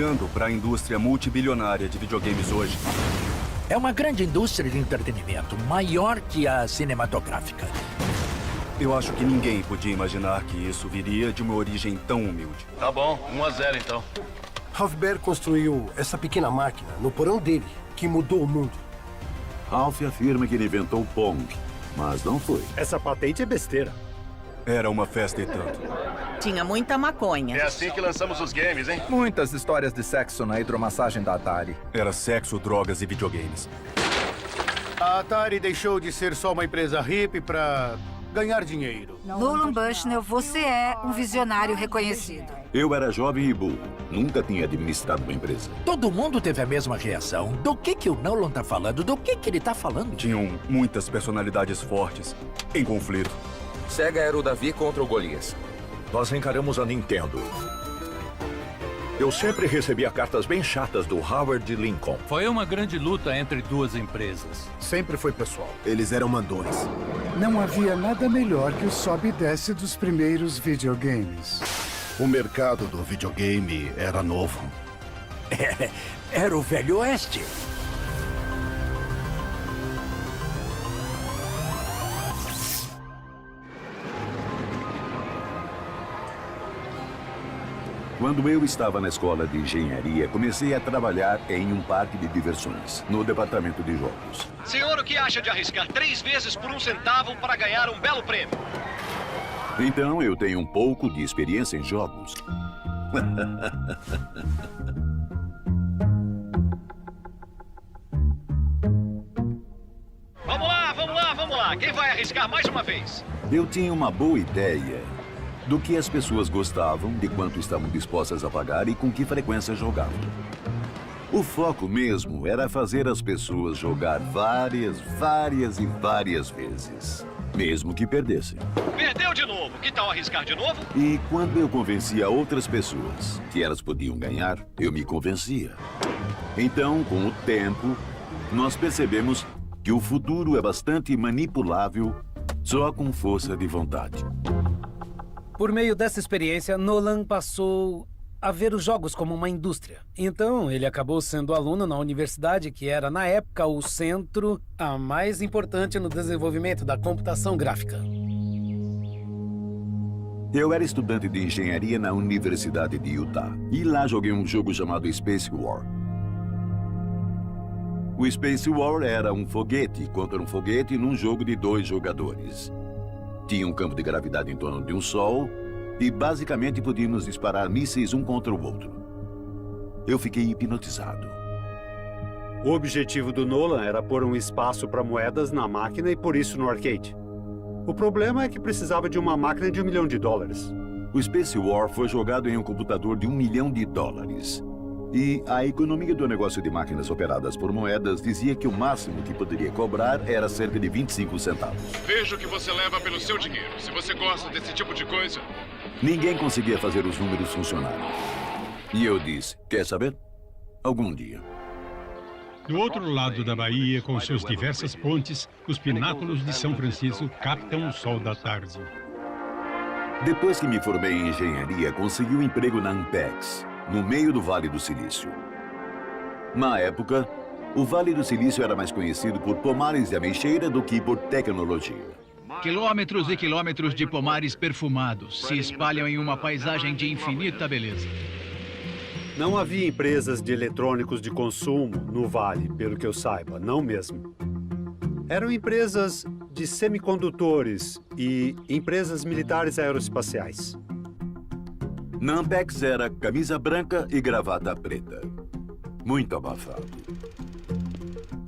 Olhando para a indústria multibilionária de videogames hoje, É uma grande indústria de entretenimento, maior que a cinematográfica. eu acho que ninguém podia imaginar que isso viria de uma origem tão humilde. Tá bom, 1-0 então. Ralph Baer construiu essa pequena máquina no porão dele, que mudou o mundo. Ralph afirma que ele inventou o Pong, mas não foi. Essa patente é besteira. Era uma festa e tanto. Tinha muita maconha. É assim que lançamos os games, hein? Muitas histórias de sexo na hidromassagem da Atari. Era sexo, drogas e videogames. A Atari deixou de ser só uma empresa hippie para ganhar dinheiro. Nolan Bushnell, você é um visionário reconhecido. Eu era jovem e burro. Nunca tinha administrado uma empresa. Todo mundo teve a mesma reação. Do que o Nolan tá falando? Do que ele tá falando? Tinham muitas personalidades fortes em conflito. Sega era o Davi contra o Golias. Nós encaramos a Nintendo. Eu sempre recebia cartas bem chatas do Howard Lincoln. Foi uma grande luta entre duas empresas. Sempre foi pessoal. Eles eram mandões. Não havia nada melhor que o sobe e desce dos primeiros videogames. O mercado do videogame era novo. Era o Velho Oeste. Quando eu estava na escola de engenharia, comecei a trabalhar em um parque de diversões, no departamento de jogos. Senhor, o que acha de arriscar 3 vezes por 1 centavo para ganhar um belo prêmio? Então, eu tenho um pouco de experiência em jogos. Vamos lá. Quem vai arriscar mais uma vez? Eu tinha uma boa ideia do que as pessoas gostavam, de quanto estavam dispostas a pagar e com que frequência jogavam. O foco mesmo era fazer as pessoas jogar várias vezes, mesmo que perdessem. Perdeu de novo. Que tal arriscar de novo? E quando eu convencia outras pessoas que elas podiam ganhar, eu me convencia. Então, com o tempo, nós percebemos que o futuro é bastante manipulável só com força de vontade. Por meio dessa experiência, Nolan passou a ver os jogos como uma indústria. Então, ele acabou sendo aluno na universidade, que era, na época, o centro a mais importante no desenvolvimento da computação gráfica. Eu era estudante de engenharia na Universidade de Utah. E lá joguei um jogo chamado Space War. O Space War era um foguete contra um foguete num jogo de 2 jogadores. Tinha um campo de gravidade em torno de um sol e basicamente podíamos disparar mísseis um contra o outro. Eu fiquei hipnotizado. O objetivo do Nolan era pôr um espaço para moedas na máquina e por isso no arcade. O problema é que precisava de uma máquina de $1 milhão. O Space War foi jogado em um computador de $1 milhão. E a economia do negócio de máquinas operadas por moedas dizia que o máximo que poderia cobrar era cerca de 25 centavos. Veja o que você leva pelo seu dinheiro. Se você gosta desse tipo de coisa... Ninguém conseguia fazer os números funcionarem. E eu disse, quer saber? Algum dia. Do outro lado da Bahia, com seus diversas pontes, os pináculos de São Francisco captam o sol da tarde. Depois que me formei em engenharia, consegui um emprego na Ampex, no meio do Vale do Silício. Na época, o Vale do Silício era mais conhecido por pomares de ameixeira do que por tecnologia. Quilômetros e quilômetros de pomares perfumados se espalham em uma paisagem de infinita beleza. Não havia empresas de eletrônicos de consumo no Vale, pelo que eu saiba, não mesmo. Eram empresas de semicondutores e empresas militares aeroespaciais. Na Ampex era camisa branca e gravata preta. Muito abafado.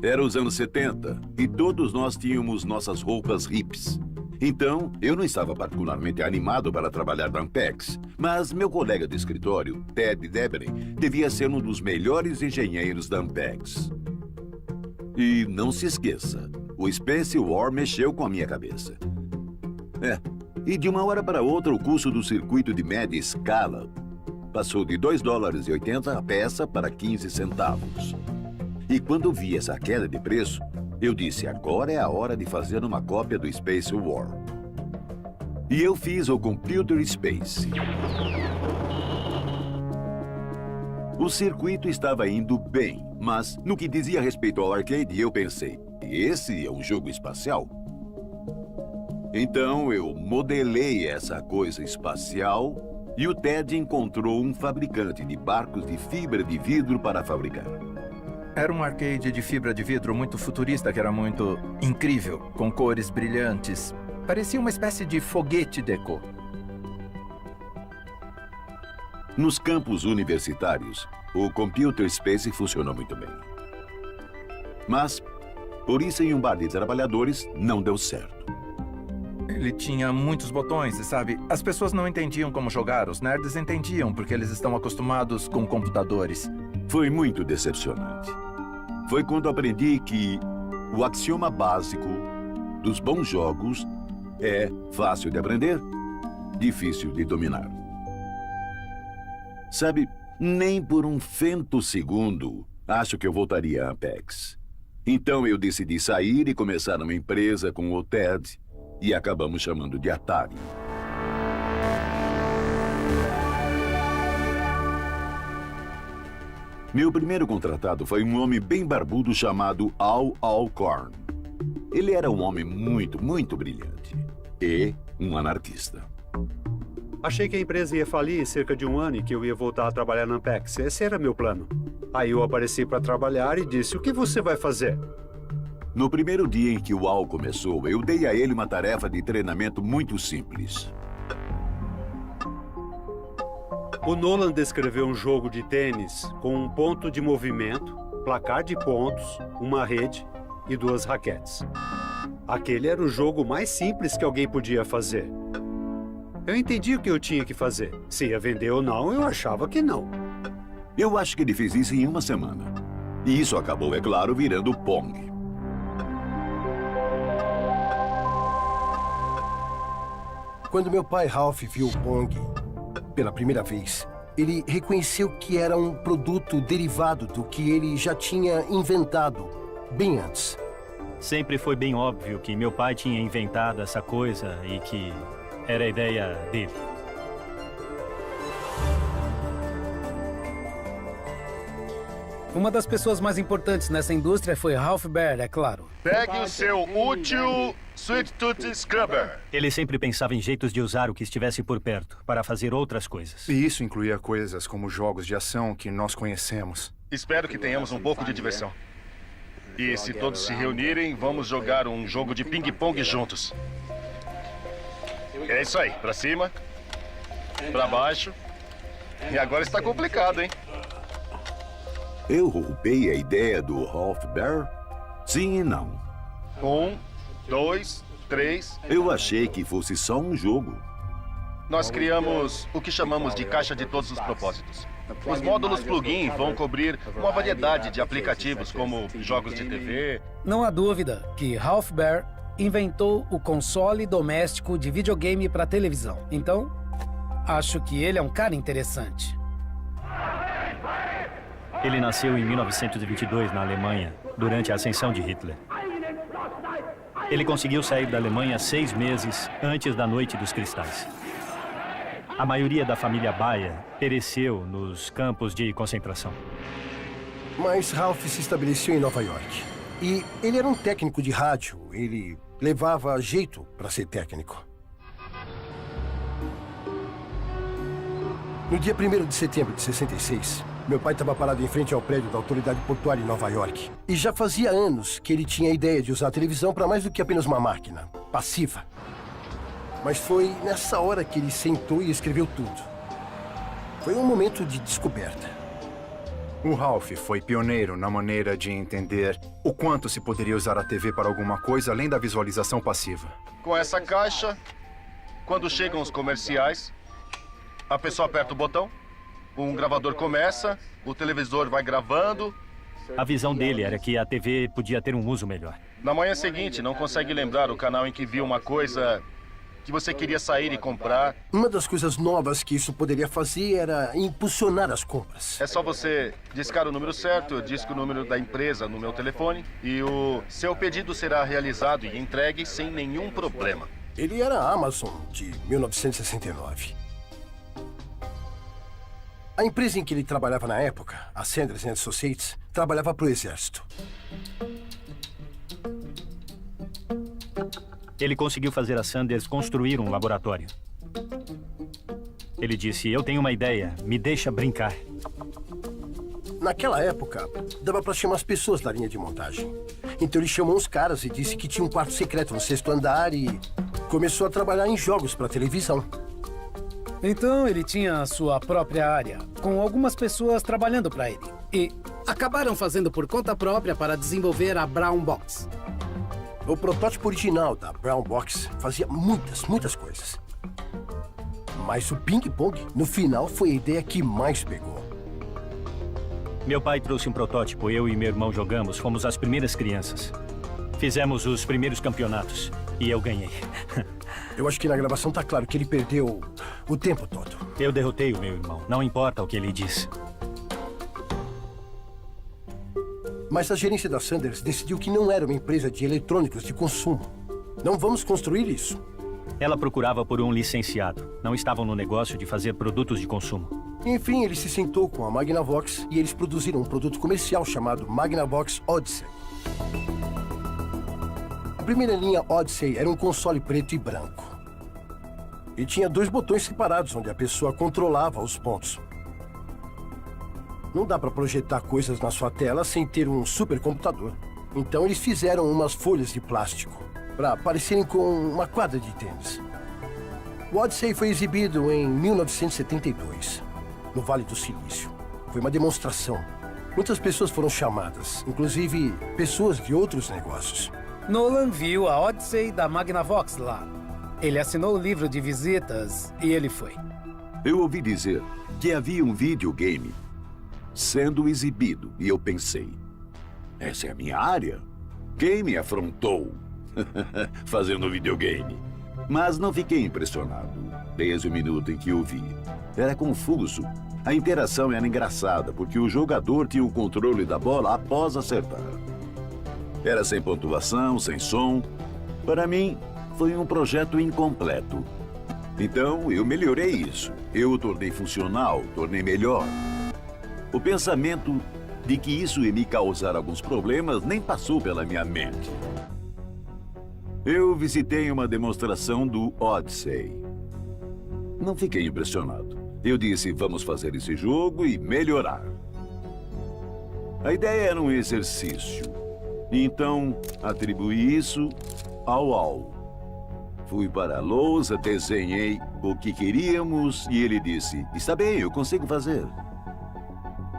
Era os anos 70 e todos nós tínhamos nossas roupas hips. Então, eu não estava particularmente animado para trabalhar na Ampex, mas meu colega de escritório, Ted Debney, devia ser um dos melhores engenheiros da Ampex. E não se esqueça, o Space War mexeu com a minha cabeça. E de uma hora para outra o custo do circuito de média escala passou de $2,80 a peça para 15 centavos. E quando vi essa queda de preço, eu disse, agora é a hora de fazer uma cópia do Space War. E eu fiz o Computer Space. O circuito estava indo bem, mas no que dizia respeito ao arcade, eu pensei, esse é um jogo espacial? Então eu modelei essa coisa espacial e o Ted encontrou um fabricante de barcos de fibra de vidro para fabricar. Era um arcade de fibra de vidro muito futurista que era muito incrível, com cores brilhantes. Parecia uma espécie de foguete deco. Nos campos universitários, o Computer Space funcionou muito bem. Mas, por isso em um bar de trabalhadores, não deu certo. Ele tinha muitos botões, sabe? As pessoas não entendiam como jogar. Os nerds entendiam porque eles estão acostumados com computadores. Foi muito decepcionante. Foi quando aprendi que o axioma básico dos bons jogos é fácil de aprender, difícil de dominar. Sabe, nem por um femtosegundo acho que eu voltaria a Apex. Então eu decidi sair e começar uma empresa com o Ted e acabamos chamando de Atari. Meu primeiro contratado foi um homem bem barbudo chamado Al Alcorn. Ele era um homem muito brilhante e um anarquista. Achei que a empresa ia falir em cerca de um ano e que eu ia voltar a trabalhar na Ampex. Esse era meu plano. Aí eu apareci para trabalhar e disse, o que você vai fazer? No primeiro dia em que o Al começou, eu dei a ele uma tarefa de treinamento muito simples. O Nolan descreveu um jogo de tênis com um ponto de movimento, placar de pontos, uma rede e 2 raquetes. Aquele era o jogo mais simples que alguém podia fazer. Eu entendi o que eu tinha que fazer. Se ia vender ou não, eu achava que não. Eu acho que ele fez isso em uma semana. E isso acabou, é claro, virando Pong. Quando meu pai Ralph viu o Pong pela primeira vez, ele reconheceu que era um produto derivado do que ele já tinha inventado bem antes. Sempre foi bem óbvio que meu pai tinha inventado essa coisa e que era a ideia dele. Uma das pessoas mais importantes nessa indústria foi Ralph Baer, é claro. Pegue o seu útil Sweet Tooth Scrubber. Ele sempre pensava em jeitos de usar o que estivesse por perto, para fazer outras coisas. E isso incluía coisas como jogos de ação que nós conhecemos. Espero que tenhamos um pouco de diversão. E se todos se reunirem, vamos jogar um jogo de ping-pong juntos. É isso aí, pra cima, pra baixo. E agora está complicado, hein? Eu roubei a ideia do Ralph Baer? Sim e não. 1, 2, 3. Eu achei que fosse só um jogo. Nós criamos o que chamamos de caixa de todos os propósitos. Os módulos plugin vão cobrir uma variedade de aplicativos, como jogos de TV. Não há dúvida que Ralph Baer inventou o console doméstico de videogame para televisão. Então, acho que ele é um cara interessante. Ele nasceu em 1922 na Alemanha, durante a ascensão de Hitler. Ele conseguiu sair da Alemanha 6 meses antes da Noite dos Cristais. A maioria da família Baer pereceu nos campos de concentração. Mas Ralph se estabeleceu em Nova York. E ele era um técnico de rádio. Ele levava jeito para ser técnico. No dia 1º de setembro de 66, meu pai estava parado em frente ao prédio da autoridade portuária em Nova York. E já fazia anos que ele tinha a ideia de usar a televisão para mais do que apenas uma máquina passiva. Mas foi nessa hora que ele sentou e escreveu tudo. Foi um momento de descoberta. O Ralph foi pioneiro na maneira de entender o quanto se poderia usar a TV para alguma coisa além da visualização passiva. Com essa caixa, quando chegam os comerciais, a pessoa aperta o botão, um gravador começa, o televisor vai gravando. A visão dele era que a TV podia ter um uso melhor. Na manhã seguinte, não consegue lembrar o canal em que viu uma coisa que você queria sair e comprar. Uma das coisas novas que isso poderia fazer era impulsionar as compras. É só você discar o número certo, eu disco o número da empresa no meu telefone e o seu pedido será realizado e entregue sem nenhum problema. Ele era a Amazon de 1969. A empresa em que ele trabalhava na época, a Sanders & Associates, trabalhava para o Exército. Ele conseguiu fazer a Sanders construir um laboratório. Ele disse, eu tenho uma ideia, me deixa brincar. Naquela época, dava para chamar as pessoas da linha de montagem. Então ele chamou uns caras e disse que tinha um quarto secreto no 6º andar e começou a trabalhar em jogos para televisão. Então ele tinha a sua própria área, com algumas pessoas trabalhando para ele. E acabaram fazendo por conta própria para desenvolver a Brown Box. O protótipo original da Brown Box fazia muitas coisas. Mas o ping-pong, no final, foi a ideia que mais pegou. Meu pai trouxe um protótipo, eu e meu irmão jogamos, fomos as primeiras crianças. Fizemos os primeiros campeonatos e eu ganhei. Eu acho que na gravação tá claro que ele perdeu o tempo todo. Eu derrotei o meu irmão, não importa o que ele diz. Mas a gerência da Sanders decidiu que não era uma empresa de eletrônicos de consumo. Não vamos construir isso. Ela procurava por um licenciado. Não estavam no negócio de fazer produtos de consumo. Enfim, ele se sentou com a Magnavox e eles produziram um produto comercial chamado Magnavox Odyssey. A primeira linha Odyssey era um console preto e branco. E tinha 2 botões separados onde a pessoa controlava os pontos. Não dá para projetar coisas na sua tela sem ter um supercomputador. Então eles fizeram umas folhas de plástico para parecerem com uma quadra de tênis. O Odyssey foi exibido em 1972, no Vale do Silício. Foi uma demonstração. Muitas pessoas foram chamadas, inclusive pessoas de outros negócios. Nolan viu a Odyssey da Magnavox lá. Ele assinou o livro de visitas e ele foi. Eu ouvi dizer que havia um videogame sendo exibido e eu pensei, essa é a minha área? Quem me afrontou fazendo videogame? Mas não fiquei impressionado desde o minuto em que o vi. Era confuso. A interação era engraçada porque o jogador tinha o controle da bola após acertar. Era sem pontuação, sem som. Para mim, foi um projeto incompleto. Então, eu melhorei isso. Eu o tornei funcional, tornei melhor. O pensamento de que isso ia me causar alguns problemas nem passou pela minha mente. Eu visitei uma demonstração do Odyssey. Não fiquei impressionado. Eu disse, vamos fazer esse jogo e melhorar. A ideia era um exercício. Então, atribuí isso ao Al. Fui para a lousa, desenhei o que queríamos e ele disse, está bem, eu consigo fazer.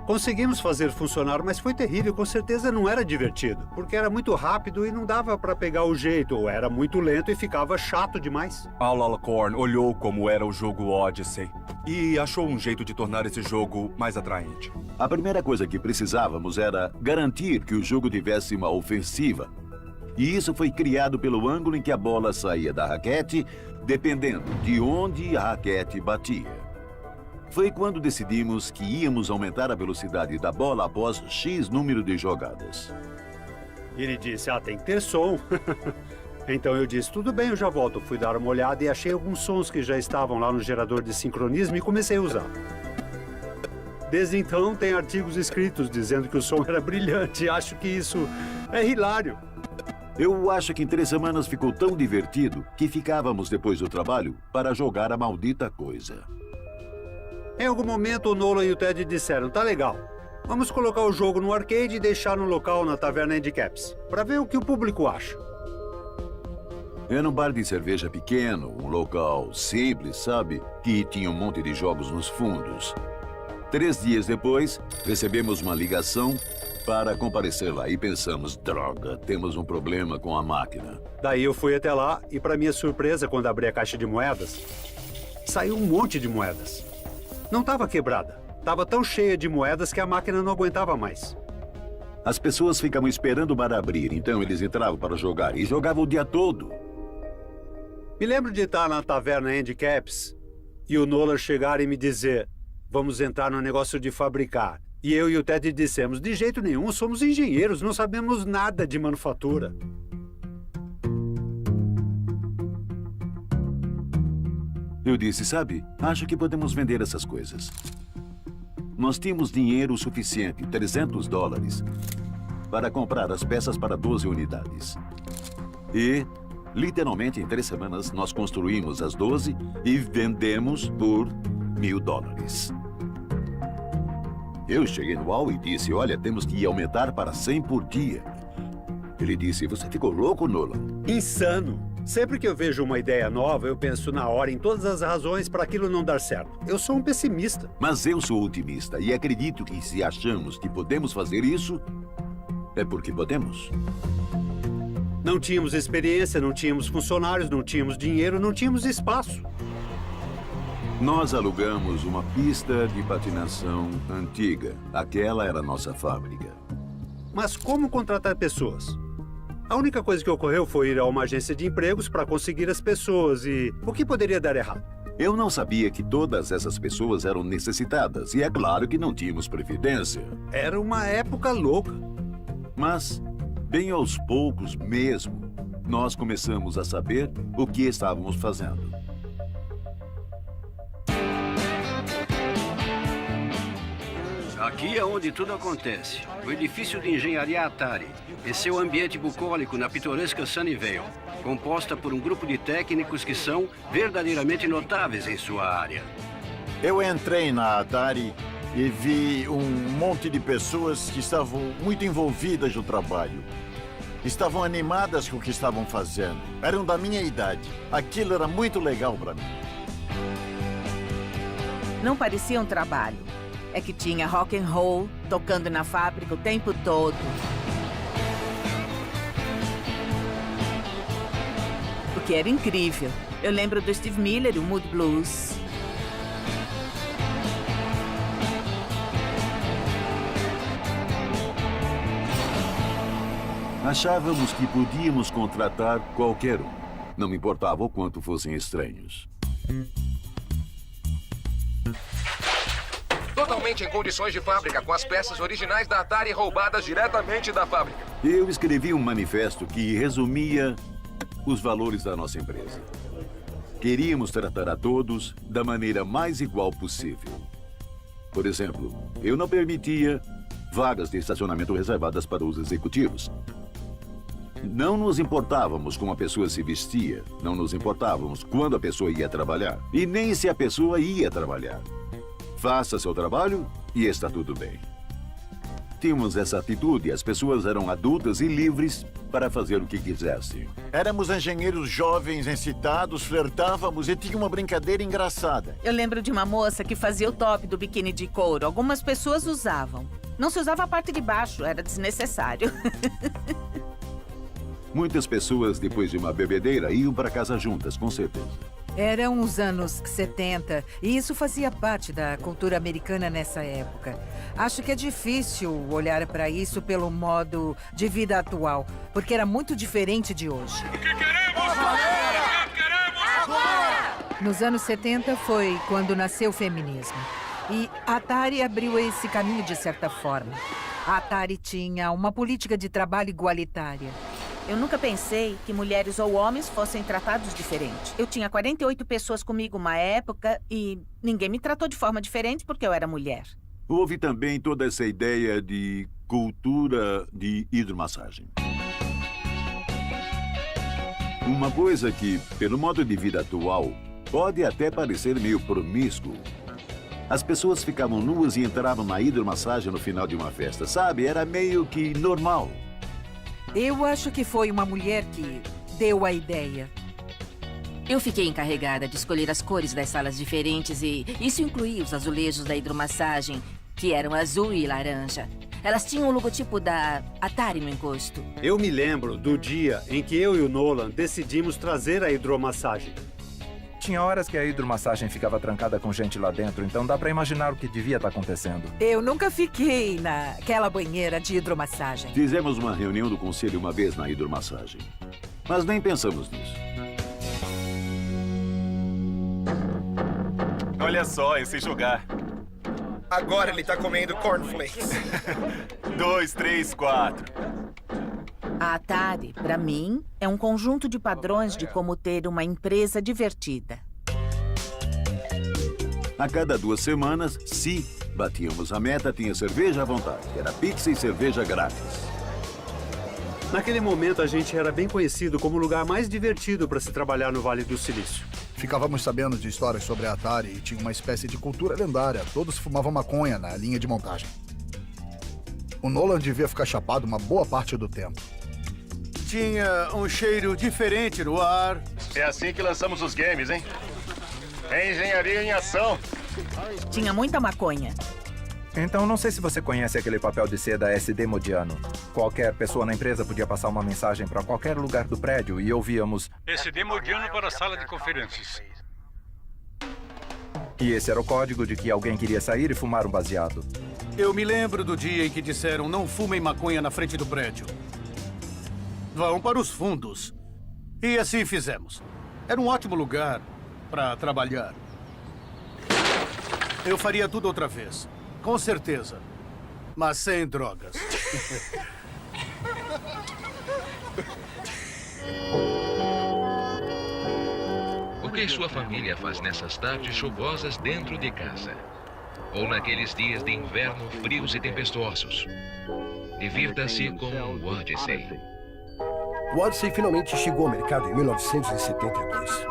Conseguimos fazer funcionar, mas foi terrível. Com certeza não era divertido, porque era muito rápido e não dava para pegar o jeito, ou era muito lento e ficava chato demais. Al Alcorn olhou como era o jogo Odyssey e achou um jeito de tornar esse jogo mais atraente. A primeira coisa que precisávamos era garantir que o jogo tivesse uma ofensiva. E isso foi criado pelo ângulo em que a bola saía da raquete, dependendo de onde a raquete batia. Foi quando decidimos que íamos aumentar a velocidade da bola após X número de jogadas. Ele disse, tem que ter som. Então eu disse, tudo bem, eu já volto. Fui dar uma olhada e achei alguns sons que já estavam lá no gerador de sincronismo e comecei a usar. Desde então, tem artigos escritos dizendo que o som era brilhante. Acho que isso é hilário. Eu acho que em 3 semanas ficou tão divertido que ficávamos depois do trabalho para jogar a maldita coisa. Em algum momento, o Nolan e o Ted disseram, tá legal. Vamos colocar o jogo no arcade e deixar no local na Taverna Handicaps, para ver o que o público acha. Era um bar de cerveja pequeno, um local simples, sabe? Que tinha um monte de jogos nos fundos. 3 dias depois, recebemos uma ligação para comparecer lá e pensamos, droga, temos um problema com a máquina. Daí eu fui até lá e, para minha surpresa, quando abri a caixa de moedas, saiu um monte de moedas. Não estava quebrada. Estava tão cheia de moedas que a máquina não aguentava mais. As pessoas ficavam esperando o bar abrir, então eles entravam para jogar e jogavam o dia todo. Me lembro de estar na Taverna Handicaps e o Nolan chegar e me dizer, vamos entrar no negócio de fabricar. E eu e o Ted dissemos, de jeito nenhum, somos engenheiros, não sabemos nada de manufatura. Eu disse, sabe, acho que podemos vender essas coisas. nós tínhamos dinheiro suficiente, $300, para comprar as peças para 12 unidades. E, literalmente, em 3 semanas, nós construímos as 12 e vendemos por $1.000. Eu cheguei no Al e disse, olha, temos que aumentar para 100 por dia. Ele disse, você ficou louco, Nolan? Insano. Sempre que eu vejo uma ideia nova, eu penso na hora em todas as razões para aquilo não dar certo. Eu sou um pessimista. Mas eu sou otimista e acredito que se achamos que podemos fazer isso, é porque podemos. Não tínhamos experiência, não tínhamos funcionários, não tínhamos dinheiro, não tínhamos espaço. Nós alugamos uma pista de patinação antiga. Aquela era a nossa fábrica. Mas como contratar pessoas? A única coisa que ocorreu foi ir a uma agência de empregos para conseguir as pessoas e... o que poderia dar errado? Eu não sabia que todas essas pessoas eram necessitadas. E é claro que não tínhamos previdência. Era uma época louca. Mas, bem aos poucos mesmo, nós começamos a saber o que estávamos fazendo. Aqui é onde tudo acontece. O edifício de engenharia Atari e seu ambiente bucólico na pitoresca Sunnyvale, composta por um grupo de técnicos que são verdadeiramente notáveis em sua área. Eu entrei na Atari e vi um monte de pessoas que estavam muito envolvidas no trabalho. Estavam animadas com o que estavam fazendo. Eram da minha idade. Aquilo era muito legal para mim. Não parecia um trabalho. É que tinha rock and roll tocando na fábrica o tempo todo. O que era incrível. Eu lembro do Steve Miller e o Mood Blues. Achávamos que podíamos contratar qualquer um. Não importava o quanto fossem estranhos. Totalmente em condições de fábrica, com as peças originais da Atari roubadas diretamente da fábrica. Eu escrevi um manifesto que resumia os valores da nossa empresa. Queríamos tratar a todos da maneira mais igual possível. Por exemplo, eu não permitia vagas de estacionamento reservadas para os executivos. Não nos importávamos como a pessoa se vestia, não nos importávamos quando a pessoa ia trabalhar e nem se a pessoa ia trabalhar. Faça seu trabalho e está tudo bem. Tínhamos essa atitude, as pessoas eram adultas e livres para fazer o que quisessem. Éramos engenheiros jovens, excitados, flertávamos e tinha uma brincadeira engraçada. Eu lembro de uma moça que fazia o top do biquíni de couro. Algumas pessoas usavam. Não se usava a parte de baixo, era desnecessário. Muitas pessoas, depois de uma bebedeira, iam para casa juntas, com certeza. Eram os anos 70 e isso fazia parte da cultura americana nessa época. Acho que é difícil olhar para isso pelo modo de vida atual, porque era muito diferente de hoje. O que queremos? O que queremos? Agora! Nos anos 70 foi quando nasceu o feminismo. E a Atari abriu esse caminho de certa forma. A Atari tinha uma política de trabalho igualitária. Eu nunca pensei que mulheres ou homens fossem tratados diferente. Eu tinha 48 pessoas comigo uma época e ninguém me tratou de forma diferente porque eu era mulher. Houve também toda essa ideia de cultura de hidromassagem. Uma coisa que, pelo modo de vida atual, pode até parecer meio promíscuo. As pessoas ficavam nuas e entravam na hidromassagem no final de uma festa, sabe? Era meio que normal. Eu acho que foi uma mulher que deu a ideia. Eu fiquei encarregada de escolher as cores das salas diferentes e isso incluía os azulejos da hidromassagem, que eram azul e laranja. Elas tinham o logotipo da Atari no encosto. Eu me lembro do dia em que eu e o Nolan decidimos trazer a hidromassagem. Tinha horas que a hidromassagem ficava trancada com gente lá dentro, então dá pra imaginar o que devia estar acontecendo. Eu nunca fiquei naquela banheira de hidromassagem. Fizemos uma reunião do conselho uma vez na hidromassagem, mas nem pensamos nisso. Olha só, eu sei jogar. Agora ele tá comendo cornflakes. 2, 3, 4. A Atari, para mim, é um conjunto de padrões de como ter uma empresa divertida. A cada 2 semanas, Si Batíamos a meta, tinha cerveja à vontade. Era pizza e cerveja grátis. Naquele momento, a gente era bem conhecido como o lugar mais divertido para se trabalhar no Vale do Silício. Ficávamos sabendo de histórias sobre a Atari e tinha uma espécie de cultura lendária. Todos fumavam maconha na linha de montagem. O Nolan devia ficar chapado uma boa parte do tempo. Tinha um cheiro diferente no ar. É assim que lançamos os games, hein? É engenharia em ação. Tinha muita maconha. Então, não sei se você conhece aquele papel de seda SD Modiano. Qualquer pessoa na empresa podia passar uma mensagem para qualquer lugar do prédio e ouvíamos... SD Modiano para a sala de conferências. E esse era o código de que alguém queria sair e fumar um baseado. Eu me lembro do dia em que disseram não fumem maconha na frente do prédio. Vão para os fundos. E assim fizemos. Era um ótimo lugar para trabalhar. Eu faria tudo outra vez. Com certeza. Mas sem drogas. O que sua família faz nessas tardes chuvosas dentro de casa? Ou naqueles dias de inverno frios e tempestuosos? Divirta-se com o Odyssey. O Odyssey finalmente chegou ao mercado em 1972.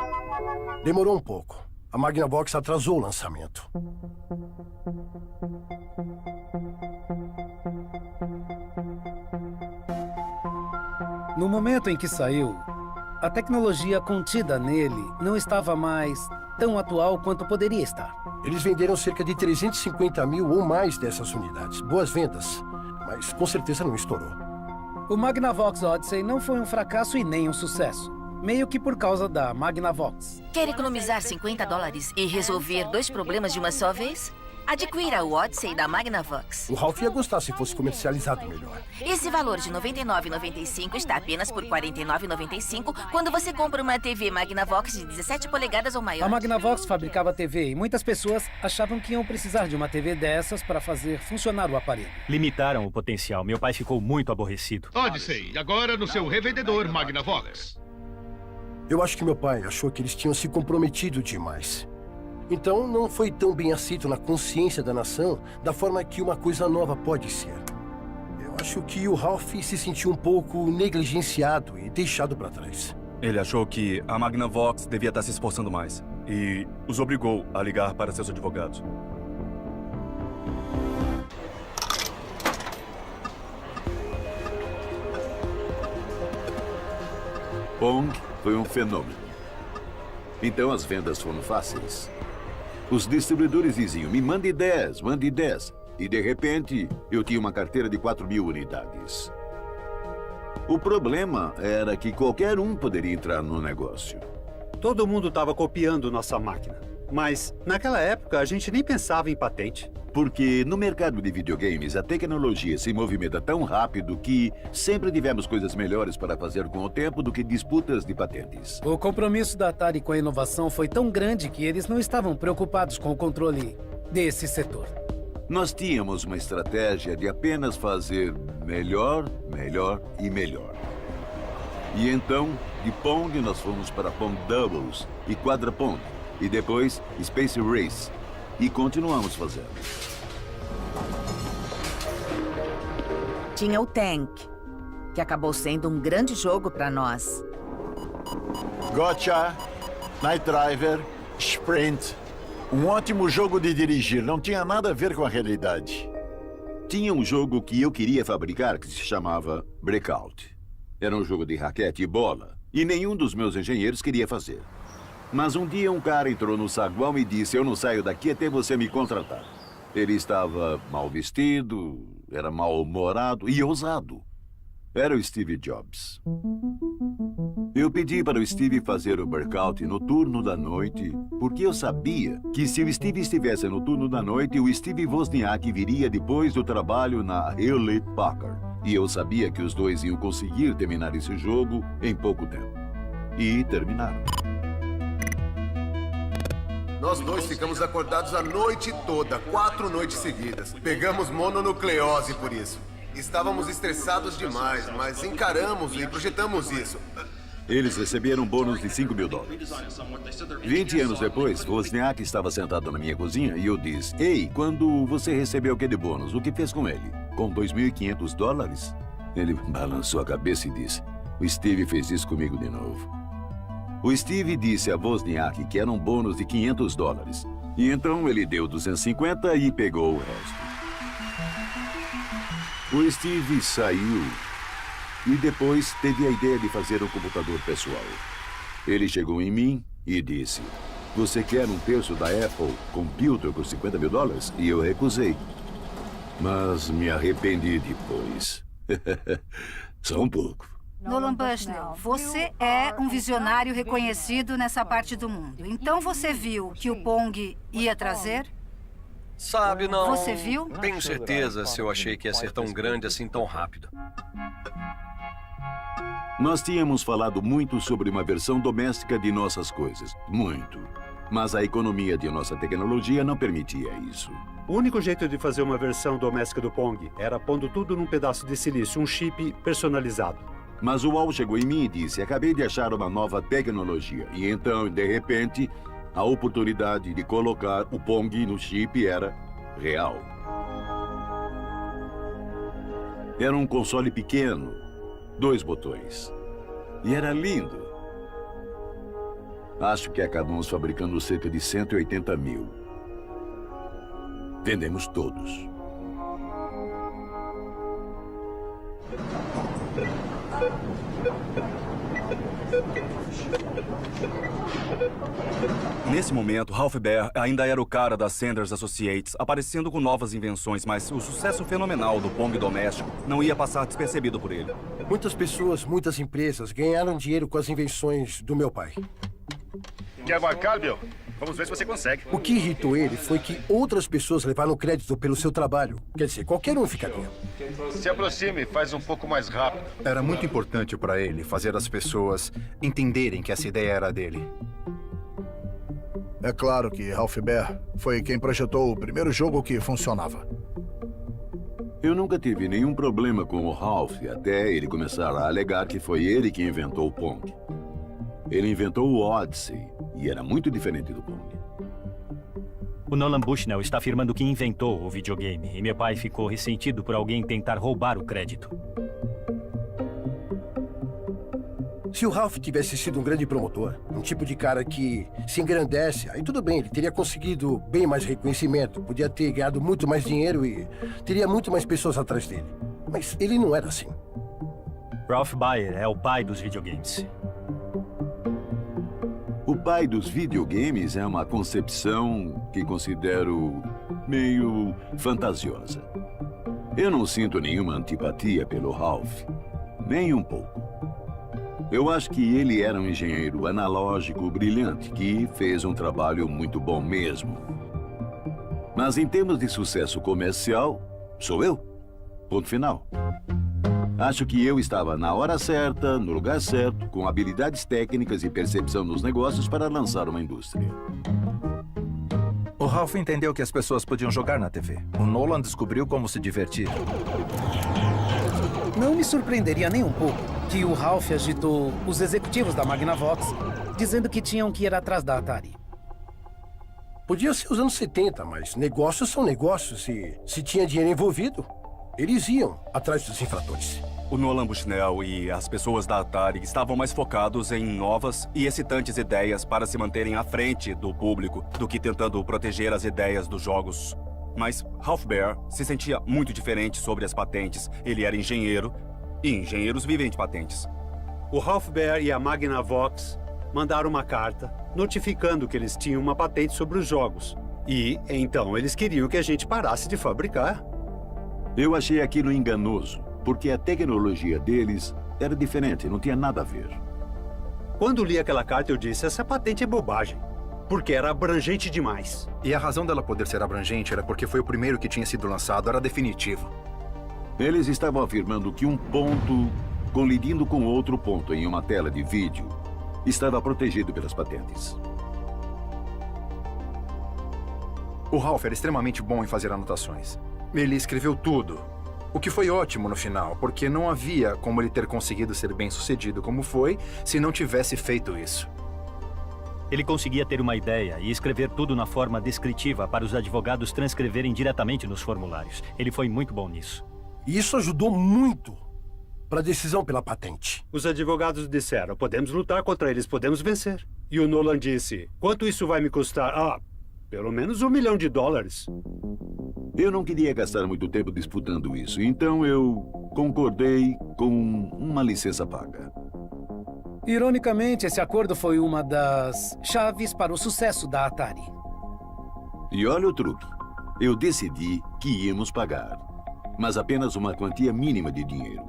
Demorou um pouco. A Magnavox atrasou o lançamento. No momento em que saiu, a tecnologia contida nele não estava mais tão atual quanto poderia estar. Eles venderam cerca de 350 mil ou mais dessas unidades. Boas vendas, mas com certeza não estourou. O Magnavox Odyssey não foi um fracasso e nem um sucesso. Meio que por causa da Magnavox. Quer economizar $50 e resolver 2 problemas de uma só vez? Adquira o Odyssey da Magnavox. O Ralph ia gostar se fosse comercializado melhor. Esse valor de R$ 99,95 está apenas por R$ 49,95 quando você compra uma TV Magnavox de 17 polegadas ou maior. A Magnavox fabricava TV e muitas pessoas achavam que iam precisar de uma TV dessas para fazer funcionar o aparelho. Limitaram o potencial. Meu pai ficou muito aborrecido. Odyssey, agora no seu revendedor Magnavox. Eu acho que meu pai achou que eles tinham se comprometido demais. Então, não foi tão bem aceito na consciência da nação da forma que uma coisa nova pode ser. Eu acho que o Ralph se sentiu um pouco negligenciado e deixado para trás. Ele achou que a Magnavox devia estar se esforçando mais e os obrigou a ligar para seus advogados. Pong foi um fenômeno. Então as vendas foram fáceis. Os distribuidores diziam, me mande 10, mande 10. E de repente, eu tinha uma carteira de 4.000 unidades. O problema era que qualquer um poderia entrar no negócio. Todo mundo estava copiando nossa máquina. Mas, naquela época, a gente nem pensava em patente. Porque no mercado de videogames, a tecnologia se movimenta tão rápido que sempre tivemos coisas melhores para fazer com o tempo do que disputas de patentes. O compromisso da Atari com a inovação foi tão grande que eles não estavam preocupados com o controle desse setor. Nós tínhamos uma estratégia de apenas fazer melhor, melhor e melhor. E então, de Pong, nós fomos para Pong Doubles e Quadra Pong. E depois, Space Race. E continuamos fazendo. Tinha o Tank, que acabou sendo um grande jogo para nós. Gotcha, Night Driver, Sprint. Um ótimo jogo de dirigir, não tinha nada a ver com a realidade. Tinha um jogo que eu queria fabricar que se chamava Breakout. Era um jogo de raquete e bola, e nenhum dos meus engenheiros queria fazer. Mas um dia um cara entrou no saguão e disse, eu não saio daqui até você me contratar. Ele estava mal vestido, era mal-humorado e ousado. Era o Steve Jobs. Eu pedi para o Steve fazer o Breakout no turno da noite, porque eu sabia que se o Steve estivesse no turno da noite, o Steve Wozniak viria depois do trabalho na Hewlett Packard. E eu sabia que os dois iam conseguir terminar esse jogo em pouco tempo. E terminaram. Nós dois ficamos acordados a noite toda, 4 noites seguidas. Pegamos mononucleose por isso. Estávamos estressados demais, mas encaramos e projetamos isso. Eles receberam um bônus de $5 mil. 20 anos depois, Wozniak estava sentado na minha cozinha e eu disse: Ei, quando você recebeu aquele bônus, o que fez com ele? Com $2.500? Ele balançou a cabeça e disse: o Steve fez isso comigo de novo. O Steve disse a Wozniak que era um bônus de $500. E então ele deu 250 e pegou o resto. O Steve saiu e depois teve a ideia de fazer um computador pessoal. Ele chegou em mim e disse: você quer um terço da Apple Computer por $50 mil? E eu recusei. Mas me arrependi depois. Só um pouco. Nolan Bushnell, você é um visionário reconhecido nessa parte do mundo. Então você viu que o Pong ia trazer? Sabe, não... Você viu? Tenho certeza se eu achei que ia ser tão grande assim tão rápido. Nós tínhamos falado muito sobre uma versão doméstica de nossas coisas. Muito. Mas a economia de nossa tecnologia não permitia isso. O único jeito de fazer uma versão doméstica do Pong era pondo tudo num pedaço de silício, um chip personalizado. Mas o Al chegou em mim e disse: acabei de achar uma nova tecnologia. E então, de repente, a oportunidade de colocar o Pong no chip era real. Era um console pequeno, 2 botões. E era lindo. Acho que acabamos fabricando cerca de 180 mil. Vendemos todos. Nesse momento, Ralph Baer ainda era o cara da Sanders Associates, aparecendo com novas invenções, mas o sucesso fenomenal do Pong doméstico não ia passar despercebido por ele. Muitas pessoas, muitas empresas ganharam dinheiro com as invenções do meu pai. Quer marcar, Bill? Vamos ver se você consegue. O que irritou ele foi que outras pessoas levaram crédito pelo seu trabalho. Quer dizer, qualquer um ficaria. Se aproxime, faz um pouco mais rápido. Era muito importante para ele fazer as pessoas entenderem que essa ideia era dele. É claro que Ralph Baer foi quem projetou o primeiro jogo que funcionava. Eu nunca tive nenhum problema com o Ralph até ele começar a alegar que foi ele que inventou o Pong. Ele inventou o Odyssey e era muito diferente do Pong. O Nolan Bushnell está afirmando que inventou o videogame e meu pai ficou ressentido por alguém tentar roubar o crédito. Se o Ralph tivesse sido um grande promotor, um tipo de cara que se engrandece, aí tudo bem, ele teria conseguido bem mais reconhecimento, podia ter ganhado muito mais dinheiro e teria muito mais pessoas atrás dele. Mas ele não era assim. Ralph Baer é o pai dos videogames. O pai dos videogames é uma concepção que considero meio fantasiosa. Eu não sinto nenhuma antipatia pelo Ralph, nem um pouco. Eu acho que ele era um engenheiro analógico brilhante que fez um trabalho muito bom mesmo. Mas em termos de sucesso comercial, sou eu. Ponto final. Acho que eu estava na hora certa, no lugar certo, com habilidades técnicas e percepção nos negócios para lançar uma indústria. O Ralph entendeu que as pessoas podiam jogar na TV. O Nolan descobriu como se divertir. Não me surpreenderia nem um pouco que o Ralph agitou os executivos da Magnavox, dizendo que tinham que ir atrás da Atari. Podia ser os anos 70, mas negócios são negócios e se tinha dinheiro envolvido, eles iam atrás dos infratores. O Nolan Bushnell e as pessoas da Atari estavam mais focados em novas e excitantes ideias para se manterem à frente do público do que tentando proteger as ideias dos jogos. Mas Ralph Baer se sentia muito diferente sobre as patentes. Ele era engenheiro e engenheiros vivem de patentes. O Ralph Baer e a Magnavox mandaram uma carta notificando que eles tinham uma patente sobre os jogos. E, então, eles queriam que a gente parasse de fabricar. Eu achei aquilo enganoso, porque a tecnologia deles era diferente, não tinha nada a ver. Quando li aquela carta, eu disse: essa patente é bobagem, porque era abrangente demais. E a razão dela poder ser abrangente era porque foi o primeiro que tinha sido lançado, era definitivo. Eles estavam afirmando que um ponto, colidindo com outro ponto em uma tela de vídeo, estava protegido pelas patentes. O Ralph era extremamente bom em fazer anotações. Ele escreveu tudo. O que foi ótimo no final, porque não havia como ele ter conseguido ser bem-sucedido como foi se não tivesse feito isso. Ele conseguia ter uma ideia e escrever tudo na forma descritiva para os advogados transcreverem diretamente nos formulários. Ele foi muito bom nisso. E isso ajudou muito para a decisão pela patente. Os advogados disseram, podemos lutar contra eles, podemos vencer. E o Nolan disse, quanto isso vai me custar? Ah, pelo menos $1 milhão. Eu não queria gastar muito tempo disputando isso, então eu concordei com uma licença paga. Ironicamente, esse acordo foi uma das chaves para o sucesso da Atari. E olha o truque. Eu decidi que íamos pagar, mas apenas uma quantia mínima de dinheiro.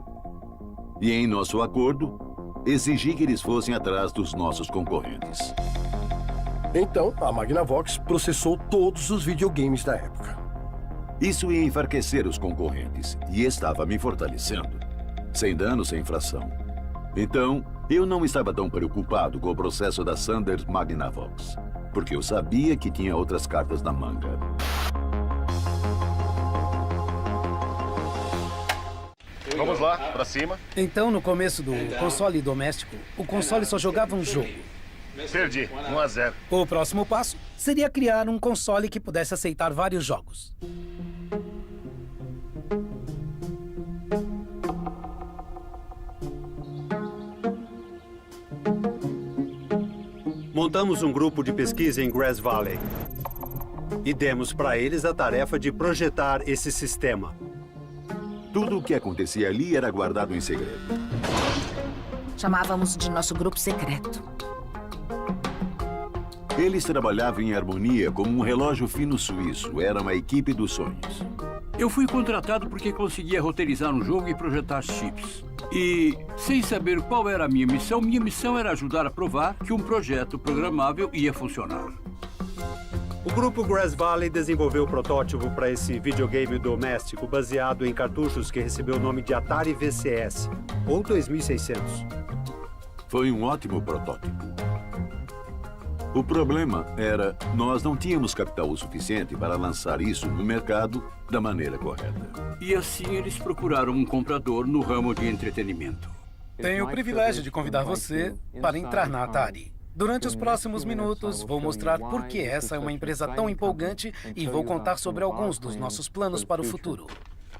E em nosso acordo, exigi que eles fossem atrás dos nossos concorrentes. Então, a Magnavox processou todos os videogames da época. Isso ia enfraquecer os concorrentes e estava me fortalecendo. Sem dano, sem infração. Então, eu não estava tão preocupado com o processo da Sanders Magnavox, porque eu sabia que tinha outras cartas na manga. Vamos lá, pra cima. Então, no começo do console doméstico, o console só jogava um jogo. Perdi, 1-0. O próximo passo seria criar um console que pudesse aceitar vários jogos. Montamos um grupo de pesquisa em Grass Valley e demos para eles a tarefa de projetar esse sistema. Tudo o que acontecia ali era guardado em segredo. Chamávamos de nosso grupo secreto. Eles trabalhavam em harmonia como um relógio fino suíço. Era uma equipe dos sonhos. Eu fui contratado porque conseguia roteirizar um jogo e projetar chips. E, sem saber qual era a minha missão era ajudar a provar que um projeto programável ia funcionar. O grupo Grass Valley desenvolveu o protótipo para esse videogame doméstico baseado em cartuchos que recebeu o nome de Atari VCS, ou 2600. Foi um ótimo protótipo. O problema era, nós não tínhamos capital o suficiente para lançar isso no mercado da maneira correta. E assim eles procuraram um comprador no ramo de entretenimento. Tenho o privilégio de convidar você para entrar na Atari. Durante os próximos minutos, vou mostrar por que essa é uma empresa tão empolgante e vou contar sobre alguns dos nossos planos para o futuro.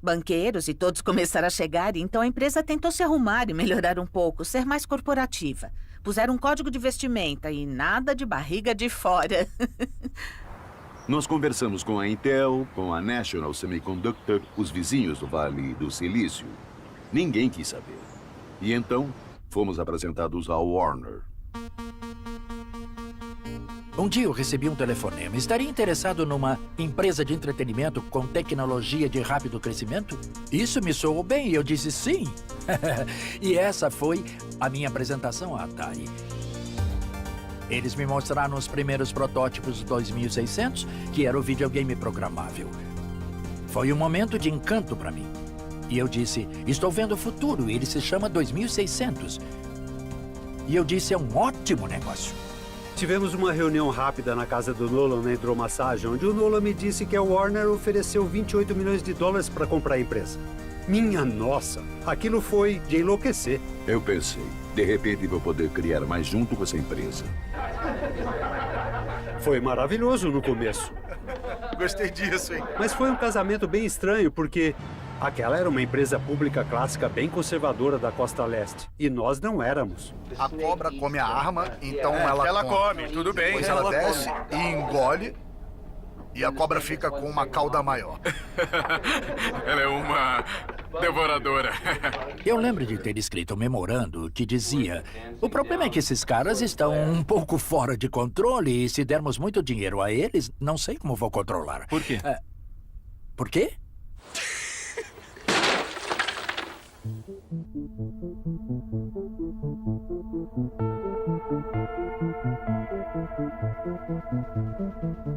Banqueiros e todos começaram a chegar, e então a empresa tentou se arrumar e melhorar um pouco, ser mais corporativa. Puseram um código de vestimenta e nada de barriga de fora. Nós conversamos com a Intel, com a National Semiconductor, os vizinhos do Vale do Silício. Ninguém quis saber. E então, fomos apresentados ao Warner. Um dia eu recebi um telefonema. Estaria interessado numa empresa de entretenimento com tecnologia de rápido crescimento? Isso me soou bem e eu disse sim. E essa foi a minha apresentação à Atari. Eles me mostraram os primeiros protótipos 2600, que era o videogame programável. Foi um momento de encanto para mim. E eu disse, estou vendo o futuro, ele se chama 2600. E eu disse, é um ótimo negócio. Tivemos uma reunião rápida na casa do Nolan na hidromassagem, onde o Nolan me disse que a Warner ofereceu $28 milhões para comprar a empresa. Minha nossa, aquilo foi de enlouquecer. Eu pensei, de repente vou poder criar mais junto com essa empresa. Foi maravilhoso no começo. Gostei disso, hein? Mas foi um casamento bem estranho, porque aquela era uma empresa pública clássica bem conservadora da Costa Leste. E nós não éramos. A cobra come a arma, então ela come, tudo bem. Depois ela desce e engole, e a cobra fica com uma cauda maior. Ela é uma devoradora. Eu lembro de ter escrito um memorando que dizia: o problema é que esses caras estão um pouco fora de controle e se dermos muito dinheiro a eles, não sei como vou controlar. Por quê? Por quê?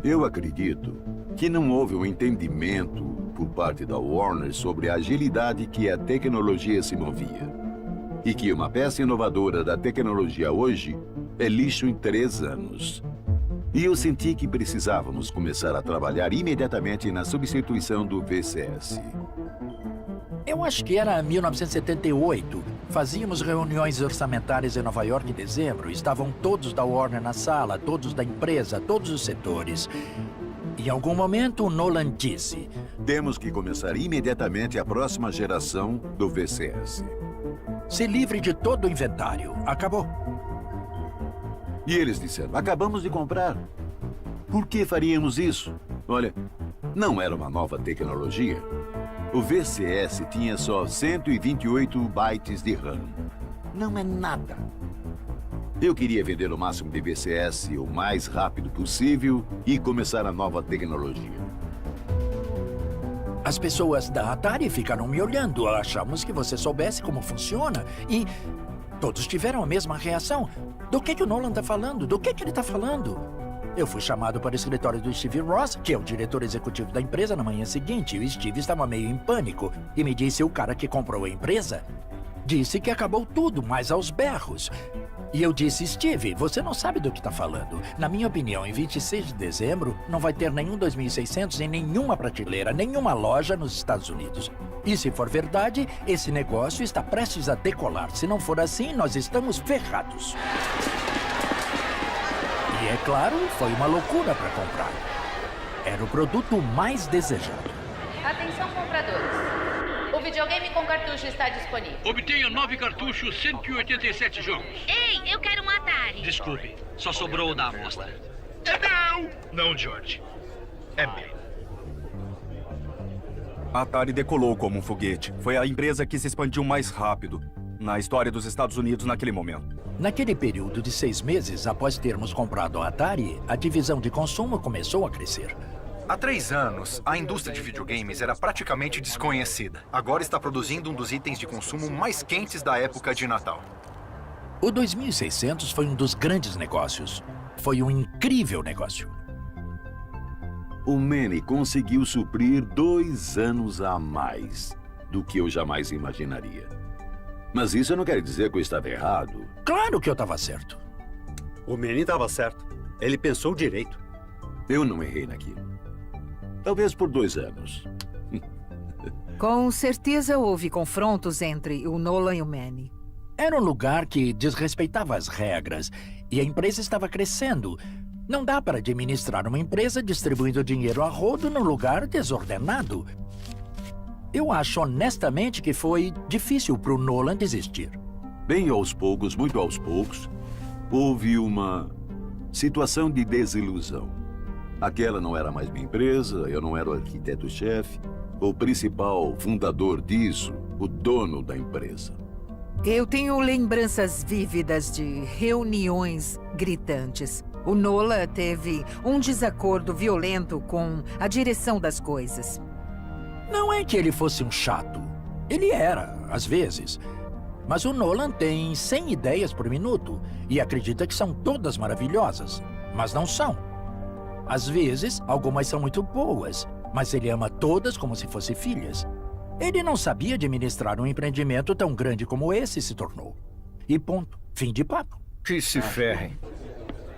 Eu acredito que não houve um entendimento por parte da Warner sobre a agilidade que a tecnologia se movia. E que uma peça inovadora da tecnologia hoje é lixo em 3 anos. E eu senti que precisávamos começar a trabalhar imediatamente na substituição do VCS. Eu acho que era 1978. Fazíamos reuniões orçamentárias em Nova York em dezembro. Estavam todos da Warner na sala, todos da empresa, todos os setores. Em algum momento, o Nolan disse: temos que começar imediatamente a próxima geração do VCS. Se livre de todo o inventário. Acabou. E eles disseram: acabamos de comprar. Por que faríamos isso? Olha, não era uma nova tecnologia. O VCS tinha só 128 bytes de RAM. Não é nada. Eu queria vender o máximo de VCS o mais rápido possível e começar a nova tecnologia. As pessoas da Atari ficaram me olhando. Achamos que você soubesse como funciona. E todos tiveram a mesma reação. Do que o Nolan está falando? Do que ele está falando? Eu fui chamado para o escritório do Steve Ross, que é o diretor executivo da empresa, na manhã seguinte. O Steve estava meio em pânico e me disse: o cara que comprou a empresa disse que acabou tudo, mas aos berros. E eu disse: Steve, você não sabe do que está falando. Na minha opinião, em 26 de dezembro, não vai ter nenhum 2600 em nenhuma prateleira, nenhuma loja nos Estados Unidos. E se for verdade, esse negócio está prestes a decolar. Se não for assim, nós estamos ferrados. E é claro, foi uma loucura para comprar. Era o produto mais desejado. Atenção, compradores. O videogame com cartucho está disponível. Obtenha 9 cartuchos, 187 jogos. Ei, eu quero um Atari. Desculpe, só sobrou o da amostra. É meu! Não, George. É meu. A Atari decolou como um foguete. Foi a empresa que se expandiu mais rápido na história dos Estados Unidos naquele momento. Naquele período de 6 meses, após termos comprado a Atari, a divisão de consumo começou a crescer. Há 3 anos, a indústria de videogames era praticamente desconhecida. Agora está produzindo um dos itens de consumo mais quentes da época de Natal. O 2600 foi um dos grandes negócios. Foi um incrível negócio. O Manny conseguiu suprir 2 anos a mais do que eu jamais imaginaria. Mas isso não quer dizer que eu estava errado. Claro que eu estava certo. O Manny estava certo. Ele pensou direito. Eu não errei naquilo. Talvez por 2 anos. Com certeza houve confrontos entre o Nolan e o Manny. Era um lugar que desrespeitava as regras e a empresa estava crescendo. Não dá para administrar uma empresa distribuindo dinheiro a rodo num lugar desordenado. Eu acho honestamente que foi difícil para o Nolan desistir. Bem aos poucos, muito aos poucos, houve uma situação de desilusão. Aquela não era mais minha empresa, eu não era o arquiteto-chefe, o principal fundador disso, o dono da empresa. Eu tenho lembranças vívidas de reuniões gritantes. O Nolan teve um desacordo violento com a direção das coisas. Não é que ele fosse um chato. Ele era, às vezes. Mas o Nolan tem 100 ideias por minuto e acredita que são todas maravilhosas. Mas não são. Às vezes, algumas são muito boas, mas ele ama todas como se fossem filhas. Ele não sabia administrar um empreendimento tão grande como esse se tornou. E ponto. Fim de papo. Que se ferrem.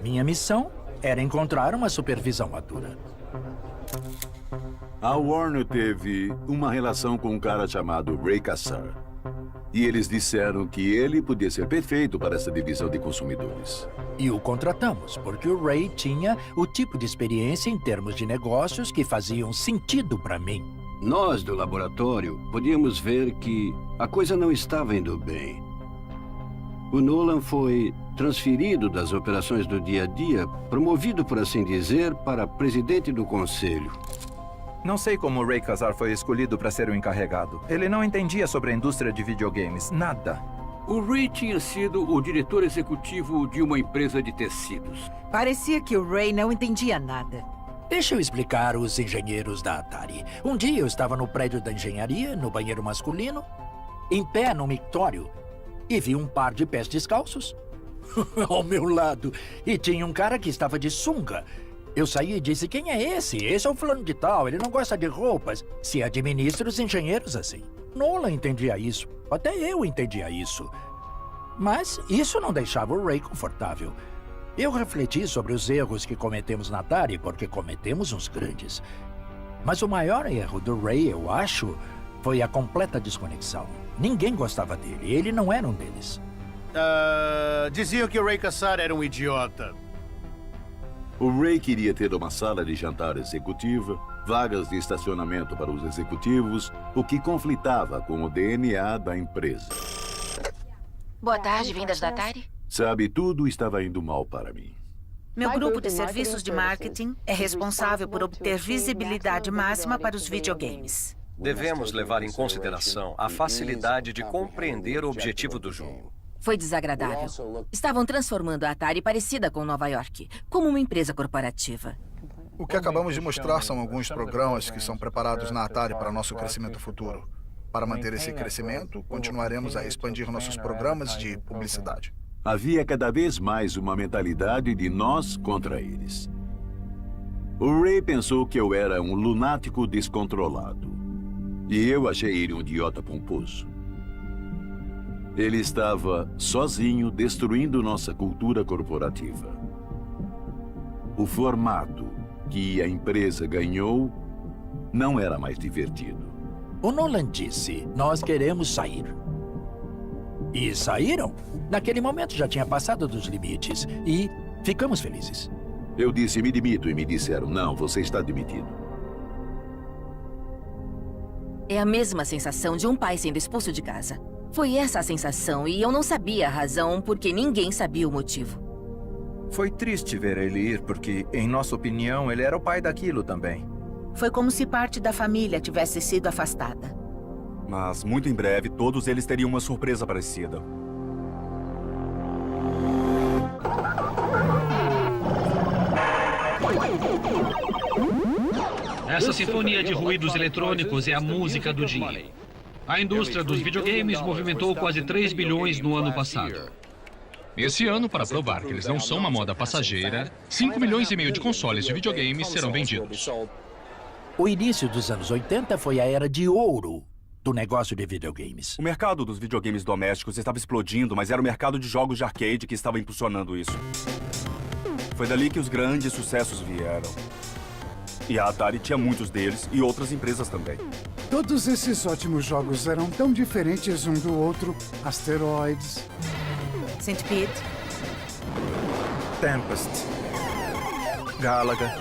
Minha missão era encontrar uma supervisão madura. A Warner teve uma relação com um cara chamado Ray Kassar. E eles disseram que ele podia ser perfeito para essa divisão de consumidores. E o contratamos, porque o Ray tinha o tipo de experiência em termos de negócios que faziam sentido para mim. Nós, do laboratório, podíamos ver que a coisa não estava indo bem. O Nolan foi transferido das operações do dia a dia, promovido, por assim dizer, para presidente do conselho. Não sei como o Ray Kassar foi escolhido para ser o encarregado. Ele não entendia sobre a indústria de videogames, nada. O Ray tinha sido o diretor executivo de uma empresa de tecidos. Parecia que o Ray não entendia nada. Deixa eu explicar os engenheiros da Atari. Um dia eu estava no prédio da engenharia, no banheiro masculino, em pé no mictório, e vi um par de pés descalços ao meu lado. E tinha um cara que estava de sunga. Eu saí e disse: quem é esse? Esse é o fulano de tal, ele não gosta de roupas. Se administra os engenheiros assim. Nolan entendia isso. Até eu entendia isso. Mas isso não deixava o Ray confortável. Eu refleti sobre os erros que cometemos na Atari, porque cometemos uns grandes. Mas o maior erro do Ray, eu acho, foi a completa desconexão. Ninguém gostava dele. Ele não era um deles. Diziam que o Ray Kassar era um idiota. O Ray queria ter uma sala de jantar executiva, vagas de estacionamento para os executivos, o que conflitava com o DNA da empresa. Boa tarde, vindas da Atari. Sabe, tudo estava indo mal para mim. Meu grupo de serviços de marketing é responsável por obter visibilidade máxima para os videogames. Devemos levar em consideração a facilidade de compreender o objetivo do jogo. Foi desagradável. Estavam transformando a Atari parecida com Nova York, como uma empresa corporativa. O que acabamos de mostrar são alguns programas que são preparados na Atari para nosso crescimento futuro. Para manter esse crescimento, continuaremos a expandir nossos programas de publicidade. Havia cada vez mais uma mentalidade de nós contra eles. O Ray pensou que eu era um lunático descontrolado. E eu achei ele um idiota pomposo. Ele estava sozinho destruindo nossa cultura corporativa. O formato que a empresa ganhou não era mais divertido. O Nolan disse, nós queremos sair. E saíram. Naquele momento já tinha passado dos limites e ficamos felizes. Eu disse, me demito, e me disseram, não, você está demitido. É a mesma sensação de um pai sendo expulso de casa. Foi essa a sensação e eu não sabia a razão porque ninguém sabia o motivo. Foi triste ver ele ir porque, em nossa opinião, ele era o pai daquilo também. Foi como se parte da família tivesse sido afastada. Mas, muito em breve, todos eles teriam uma surpresa parecida. Essa sinfonia de ruídos eletrônicos é a música do dia. A indústria dos videogames movimentou quase 3 bilhões no ano passado. Esse ano, para provar que eles não são uma moda passageira, 5,5 milhões de consoles de videogames serão vendidos. O início dos anos 80 foi a era de ouro do negócio de videogames. O mercado dos videogames domésticos estava explodindo, mas era o mercado de jogos de arcade que estava impulsionando isso. Foi dali que os grandes sucessos vieram. E a Atari tinha muitos deles e outras empresas também. Todos esses ótimos jogos eram tão diferentes um do outro. Asteroids, Centipede, Tempest, Galaga,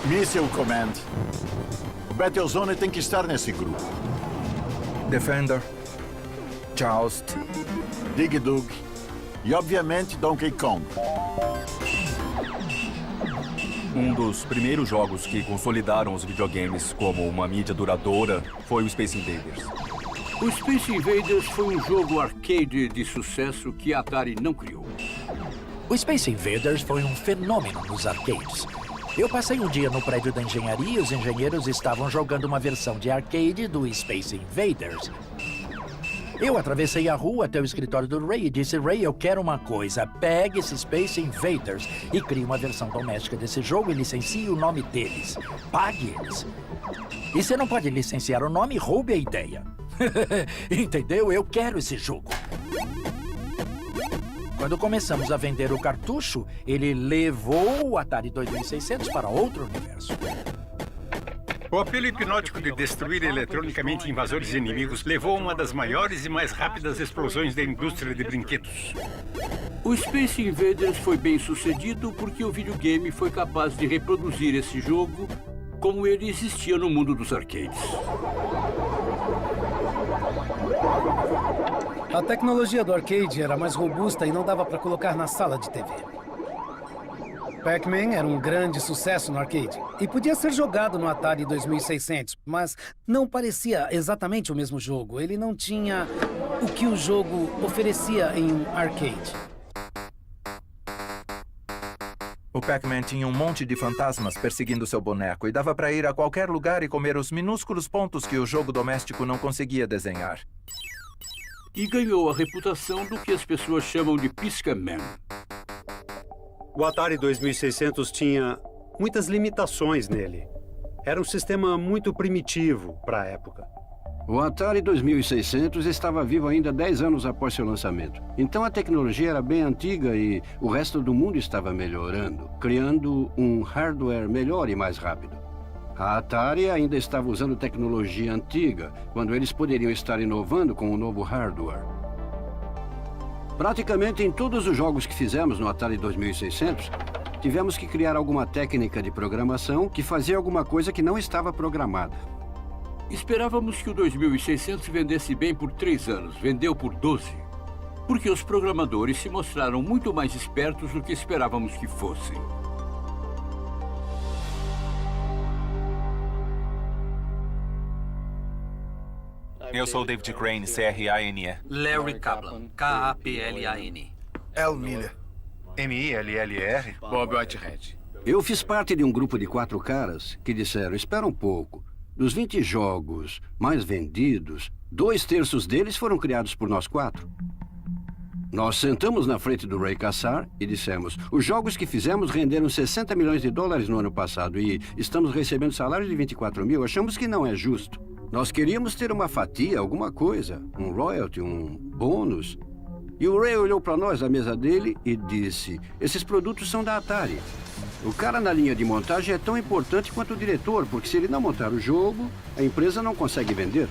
Missile Command. O Battlezone tem que estar nesse grupo. Defender, Joust, Dig Dug e, obviamente, Donkey Kong. Um dos primeiros jogos que consolidaram os videogames como uma mídia duradoura foi o Space Invaders. O Space Invaders foi um jogo arcade de sucesso que a Atari não criou. O Space Invaders foi um fenômeno nos arcades. Eu passei um dia no prédio da engenharia e os engenheiros estavam jogando uma versão de arcade do Space Invaders. Eu atravessei a rua até o escritório do Ray e disse, Ray, eu quero uma coisa. Pegue esse Space Invaders e crie uma versão doméstica desse jogo e licencie o nome deles. Pague eles. E você não pode licenciar o nome, roube a ideia. Entendeu? Eu quero esse jogo. Quando começamos a vender o cartucho, ele levou o Atari 2600 para outro universo. O apelo hipnótico de destruir eletronicamente invasores inimigos levou a uma das maiores e mais rápidas explosões da indústria de brinquedos. O Space Invaders foi bem sucedido porque o videogame foi capaz de reproduzir esse jogo como ele existia no mundo dos arcades. A tecnologia do arcade era mais robusta e não dava para colocar na sala de TV. Pac-Man era um grande sucesso no arcade e podia ser jogado no Atari 2600, mas não parecia exatamente o mesmo jogo. Ele não tinha o que o jogo oferecia em um arcade. O Pac-Man tinha um monte de fantasmas perseguindo seu boneco e dava para ir a qualquer lugar e comer os minúsculos pontos que o jogo doméstico não conseguia desenhar. E ganhou a reputação do que as pessoas chamam de Pisca-Man. O Atari 2600 tinha muitas limitações nele. Era um sistema muito primitivo para a época. O Atari 2600 estava vivo ainda 10 anos após seu lançamento. Então a tecnologia era bem antiga e o resto do mundo estava melhorando, criando um hardware melhor e mais rápido. A Atari ainda estava usando tecnologia antiga, quando eles poderiam estar inovando com um novo hardware. Praticamente em todos os jogos que fizemos no Atari 2600, tivemos que criar alguma técnica de programação que fazia alguma coisa que não estava programada. Esperávamos que o 2600 vendesse bem por 3 anos. Vendeu por 12. Porque os programadores se mostraram muito mais espertos do que esperávamos que fossem. Eu sou o David Crane, C-R-A-N-E. Larry Kaplan, K-A-P-L-A-N. El Miller. M-I-L-L-R? Bob Whitehead. Eu fiz parte de um grupo de 4 caras que disseram, espera um pouco, dos 20 jogos mais vendidos, 2/3 deles foram criados por nós 4. Nós sentamos na frente do Ray Kassar e dissemos, os jogos que fizemos renderam $60 milhões no ano passado e estamos recebendo salário de 24 mil, achamos que não é justo. Nós queríamos ter uma fatia, alguma coisa, um royalty, um bônus. E o Ray olhou para nós à mesa dele e disse, esses produtos são da Atari. O cara na linha de montagem é tão importante quanto o diretor, porque se ele não montar o jogo, a empresa não consegue vender.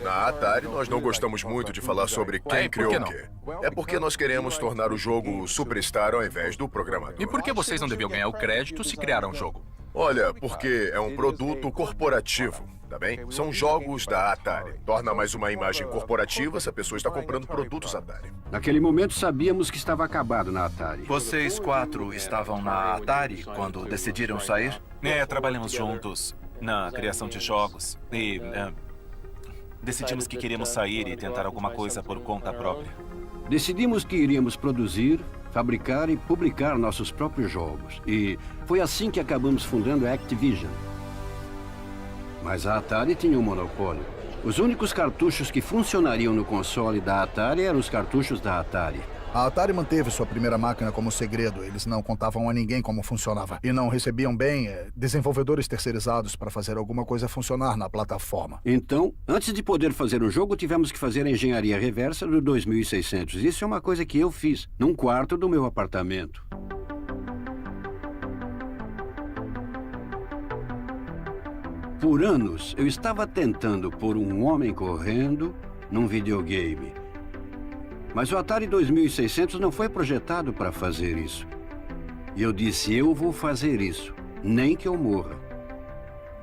Na Atari, nós não gostamos muito de falar sobre quem criou o quê. É porque nós queremos tornar o jogo superstar ao invés do programador. E por que vocês não deviam ganhar o crédito se criaram o jogo? Olha, porque é um produto corporativo, tá bem? São jogos da Atari. Torna mais uma imagem corporativa se a pessoa está comprando produtos Atari. Naquele momento, sabíamos que estava acabado na Atari. Vocês 4 estavam na Atari quando decidiram sair? Trabalhamos juntos na criação de jogos e decidimos que queríamos sair e tentar alguma coisa por conta própria. Decidimos que iríamos produzir, fabricar e publicar nossos próprios jogos. E foi assim que acabamos fundando a Activision. Mas a Atari tinha um monopólio. Os únicos cartuchos que funcionariam no console da Atari eram os cartuchos da Atari. A Atari manteve sua primeira máquina como segredo. Eles não contavam a ninguém como funcionava. E não recebiam bem desenvolvedores terceirizados para fazer alguma coisa funcionar na plataforma. Então, antes de poder fazer um jogo, tivemos que fazer a engenharia reversa do 2600. Isso é uma coisa que eu fiz, num quarto do meu apartamento. Por anos, eu estava tentando pôr um homem correndo num videogame. Mas o Atari 2600 não foi projetado para fazer isso. E eu disse, eu vou fazer isso, nem que eu morra.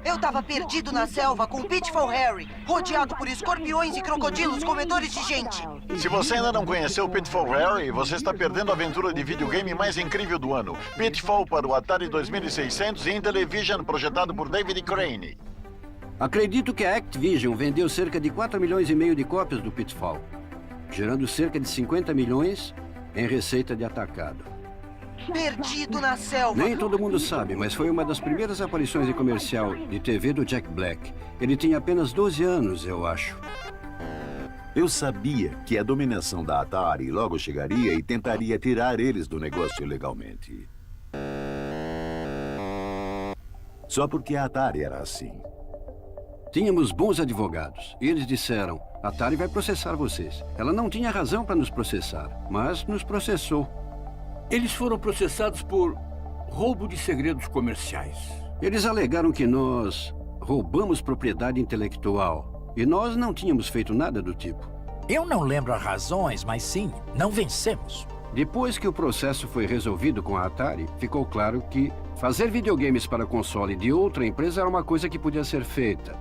Eu estava perdido na selva com Pitfall Harry, rodeado por escorpiões e crocodilos comedores de gente. Se você ainda não conheceu Pitfall Harry, você está perdendo a aventura de videogame mais incrível do ano. Pitfall para o Atari 2600 e Intellivision, projetado por David Crane. Acredito que a Activision vendeu cerca de 4,5 milhões de cópias do Pitfall, gerando cerca de 50 milhões em receita de atacado. Perdido na selva. Nem todo mundo sabe, mas foi uma das primeiras aparições em comercial de TV do Jack Black. Ele tinha apenas 12 anos, eu acho. Eu sabia que a dominação da Atari logo chegaria e tentaria tirar eles do negócio ilegalmente. Só porque a Atari era assim. Tínhamos bons advogados. E eles disseram, a Atari vai processar vocês. Ela não tinha razão para nos processar, mas nos processou. Eles foram processados por roubo de segredos comerciais. Eles alegaram que nós roubamos propriedade intelectual. E nós não tínhamos feito nada do tipo. Eu não lembro as razões, mas sim, não vencemos. Depois que o processo foi resolvido com a Atari, ficou claro que fazer videogames para console de outra empresa era uma coisa que podia ser feita.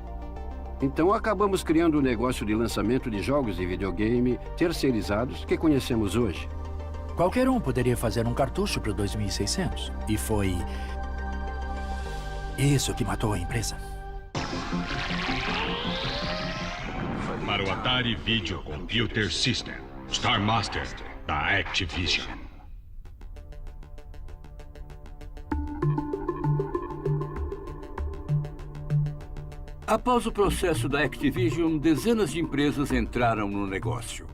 Então acabamos criando o negócio de lançamento de jogos de videogame terceirizados que conhecemos hoje. Qualquer um poderia fazer um cartucho para o 2600. E foi isso que matou a empresa. Para o Atari Video Computer System, Star Master, da Activision. Após o processo da Activision, dezenas de empresas entraram no negócio.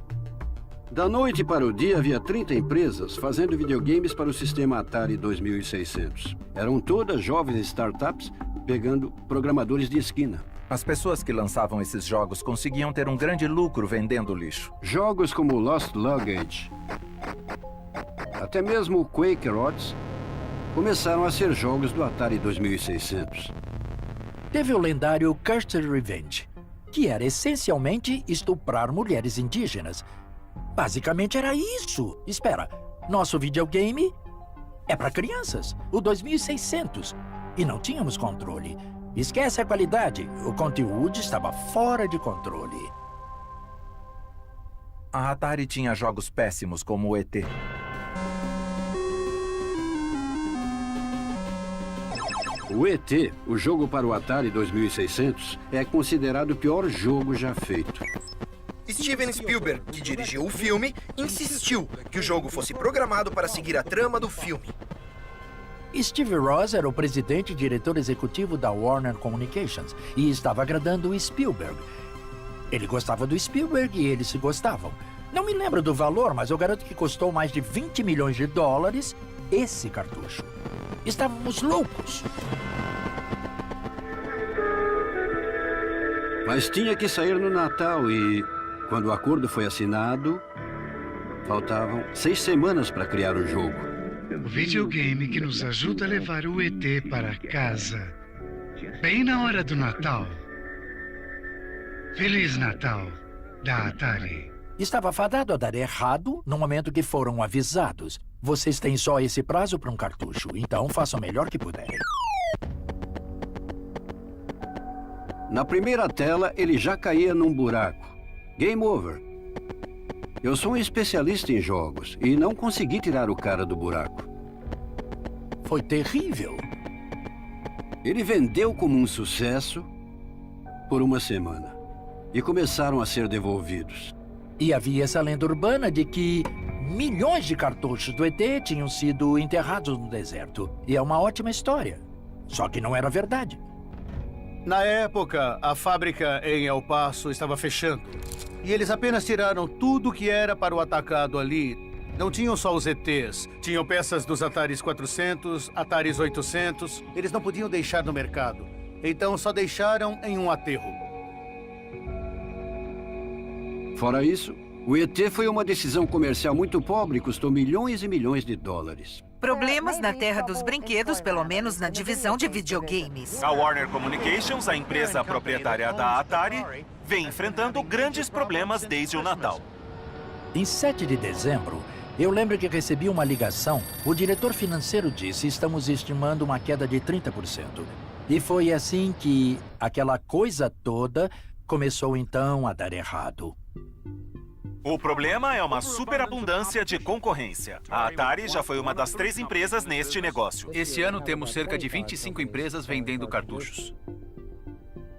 Da noite para o dia, havia 30 empresas fazendo videogames para o sistema Atari 2600. Eram todas jovens startups pegando programadores de esquina. As pessoas que lançavam esses jogos conseguiam ter um grande lucro vendendo lixo. Jogos como Lost Luggage, até mesmo o Quaker Oats, começaram a ser jogos do Atari 2600. Teve o lendário Cursed Revenge, que era essencialmente estuprar mulheres indígenas. Basicamente era isso. Espera, nosso videogame é para crianças, o 2600, e não tínhamos controle. Esquece a qualidade, o conteúdo estava fora de controle. A Atari tinha jogos péssimos como o ET. O ET, o jogo para o Atari 2600, é considerado o pior jogo já feito. Steven Spielberg, que dirigiu o filme, insistiu que o jogo fosse programado para seguir a trama do filme. Steve Ross era o presidente e diretor executivo da Warner Communications e estava agradando o Spielberg. Ele gostava do Spielberg e eles se gostavam. Não me lembro do valor, mas eu garanto que custou mais de 20 milhões de dólares esse cartucho. Estávamos loucos. Mas tinha que sair no Natal e, quando o acordo foi assinado, faltavam 6 semanas para criar o jogo. O videogame que nos ajuda a levar o ET para casa. Bem na hora do Natal. Feliz Natal, da Atari. Estava fadado a dar errado no momento que foram avisados. Vocês têm só esse prazo para um cartucho, então façam o melhor que puderem. Na primeira tela, ele já caía num buraco. Game over. Eu sou um especialista em jogos e não consegui tirar o cara do buraco. Foi terrível. Ele vendeu como um sucesso por uma semana e começaram a ser devolvidos. E havia essa lenda urbana de que milhões de cartuchos do ET tinham sido enterrados no deserto. E é uma ótima história. Só que não era verdade. Na época, a fábrica em El Paso estava fechando. E eles apenas tiraram tudo que era para o atacado ali. Não tinham só os ETs. Tinham peças dos Ataris 400, Ataris 800. Eles não podiam deixar no mercado. Então só deixaram em um aterro. Fora isso, o ET foi uma decisão comercial muito pobre e custou milhões e milhões de dólares. Problemas na terra dos brinquedos, pelo menos na divisão de videogames. A Warner Communications, a empresa proprietária da Atari, vem enfrentando grandes problemas desde o Natal. Em 7 de dezembro, eu lembro que recebi uma ligação. O diretor financeiro disse: estamos estimando uma queda de 30%. E foi assim que aquela coisa toda começou então a dar errado. O problema é uma superabundância de concorrência. A Atari já foi uma das 3 empresas neste negócio. Esse ano temos cerca de 25 empresas vendendo cartuchos.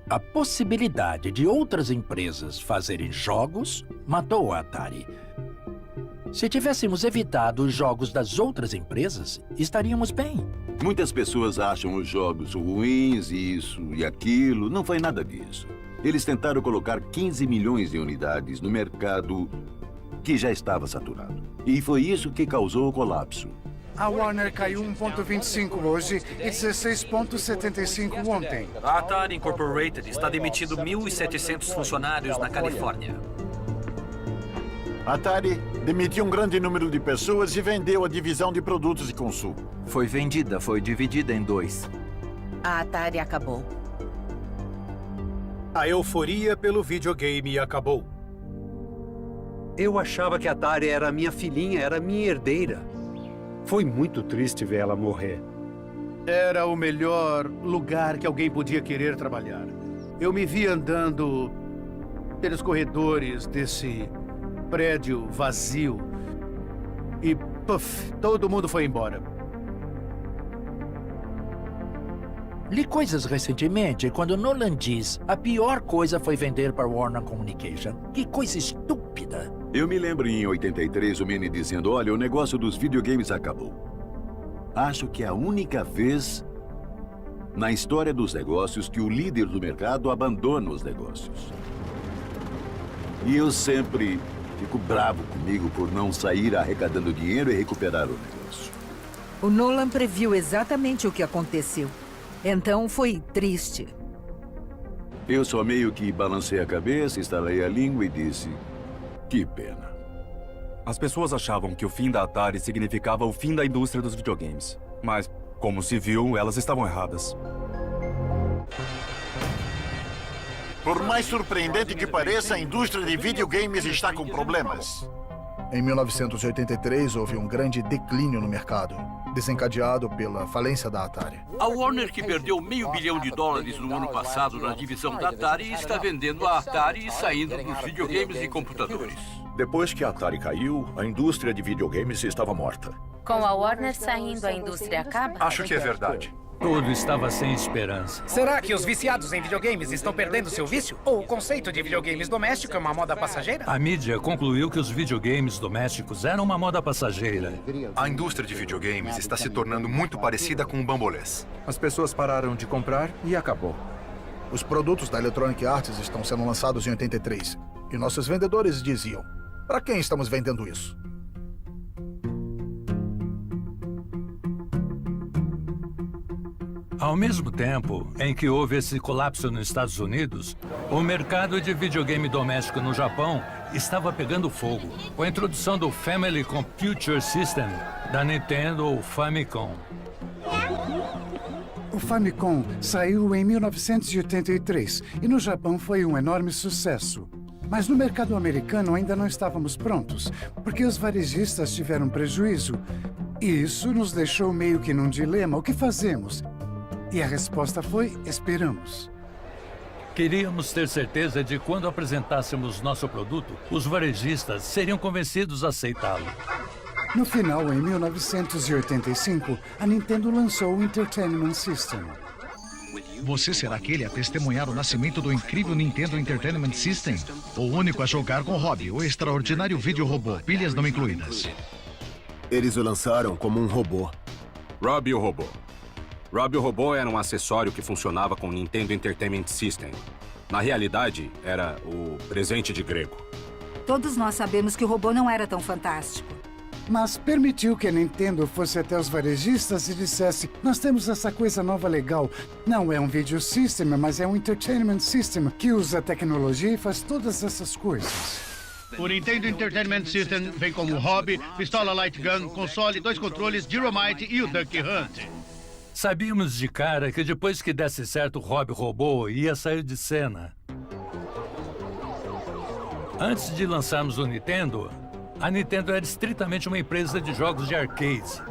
A possibilidade de outras empresas fazerem jogos matou a Atari. Se tivéssemos evitado os jogos das outras empresas, estaríamos bem. Muitas pessoas acham os jogos ruins, isso e aquilo. Não foi nada disso. Eles tentaram colocar 15 milhões de unidades no mercado que já estava saturado. E foi isso que causou o colapso. A Warner caiu 1,25 hoje e 16,75 ontem. A Atari Incorporated está demitindo 1.700 funcionários na Califórnia. A Atari demitiu um grande número de pessoas e vendeu a divisão de produtos de consumo. Foi dividida em 2. A Atari acabou. A euforia pelo videogame acabou. Eu achava que a Atari era minha filhinha, era minha herdeira. Foi muito triste ver ela morrer. Era o melhor lugar que alguém podia querer trabalhar. Eu me vi andando pelos corredores desse prédio vazio e, puff, todo mundo foi embora. Li coisas recentemente quando Nolan diz: a pior coisa foi vender para Warner Communication. Que coisa estúpida. Eu me lembro em 83 o Manny dizendo: olha, o negócio dos videogames acabou. Acho que é a única vez na história dos negócios que o líder do mercado abandona os negócios. E eu sempre fico bravo comigo por não sair arrecadando dinheiro e recuperar o negócio. O Nolan previu exatamente o que aconteceu. Então foi triste. Eu só meio que balancei a cabeça, estalei a língua e disse: que pena. As pessoas achavam que o fim da Atari significava o fim da indústria dos videogames. Mas, como se viu, elas estavam erradas. Por mais surpreendente que pareça, a indústria de videogames está com problemas. Em 1983, houve um grande declínio no mercado, desencadeado pela falência da Atari. A Warner, que perdeu $500 milhão no ano passado na divisão da Atari, está vendendo a Atari e saindo dos videogames e computadores. Depois que a Atari caiu, a indústria de videogames estava morta. Com a Warner saindo, a indústria acaba? Acho que é verdade. Tudo estava sem esperança. Será que os viciados em videogames estão perdendo seu vício? Ou o conceito de videogames doméstico é uma moda passageira? A mídia concluiu que os videogames domésticos eram uma moda passageira. A indústria de videogames está se tornando muito parecida com o bambolês. As pessoas pararam de comprar e acabou. Os produtos da Electronic Arts estão sendo lançados em 83. E nossos vendedores diziam: para quem estamos vendendo isso? Ao mesmo tempo em que houve esse colapso nos Estados Unidos, o mercado de videogame doméstico no Japão estava pegando fogo, com a introdução do Family Computer System da Nintendo, o Famicom. O Famicom saiu em 1983 e no Japão foi um enorme sucesso. Mas no mercado americano ainda não estávamos prontos, porque os varejistas tiveram prejuízo. E isso nos deixou meio que num dilema: o que fazemos? E a resposta foi: esperamos. Queríamos ter certeza de que quando apresentássemos nosso produto, os varejistas seriam convencidos a aceitá-lo. No final, em 1985, a Nintendo lançou o Entertainment System. Você será aquele a testemunhar o nascimento do incrível Nintendo Entertainment System? O único a jogar com Robbie, o extraordinário vídeo-robô, pilhas não incluídas. Eles o lançaram como um robô. Robbie o robô. Robbie o robô era um acessório que funcionava com o Nintendo Entertainment System. Na realidade, era o presente de grego. Todos nós sabemos que o robô não era tão fantástico. Mas permitiu que a Nintendo fosse até os varejistas e dissesse: nós temos essa coisa nova legal. Não é um video system, mas é um entertainment system que usa tecnologia e faz todas essas coisas. O Nintendo Entertainment System vem com o Hobby, pistola Light Gun, console, 2 controles, Gyromite e o Duck Hunt. Sabíamos de cara que depois que desse certo, o Robbie robô ia sair de cena. Antes de lançarmos o Nintendo, a Nintendo era estritamente uma empresa de jogos de arcade.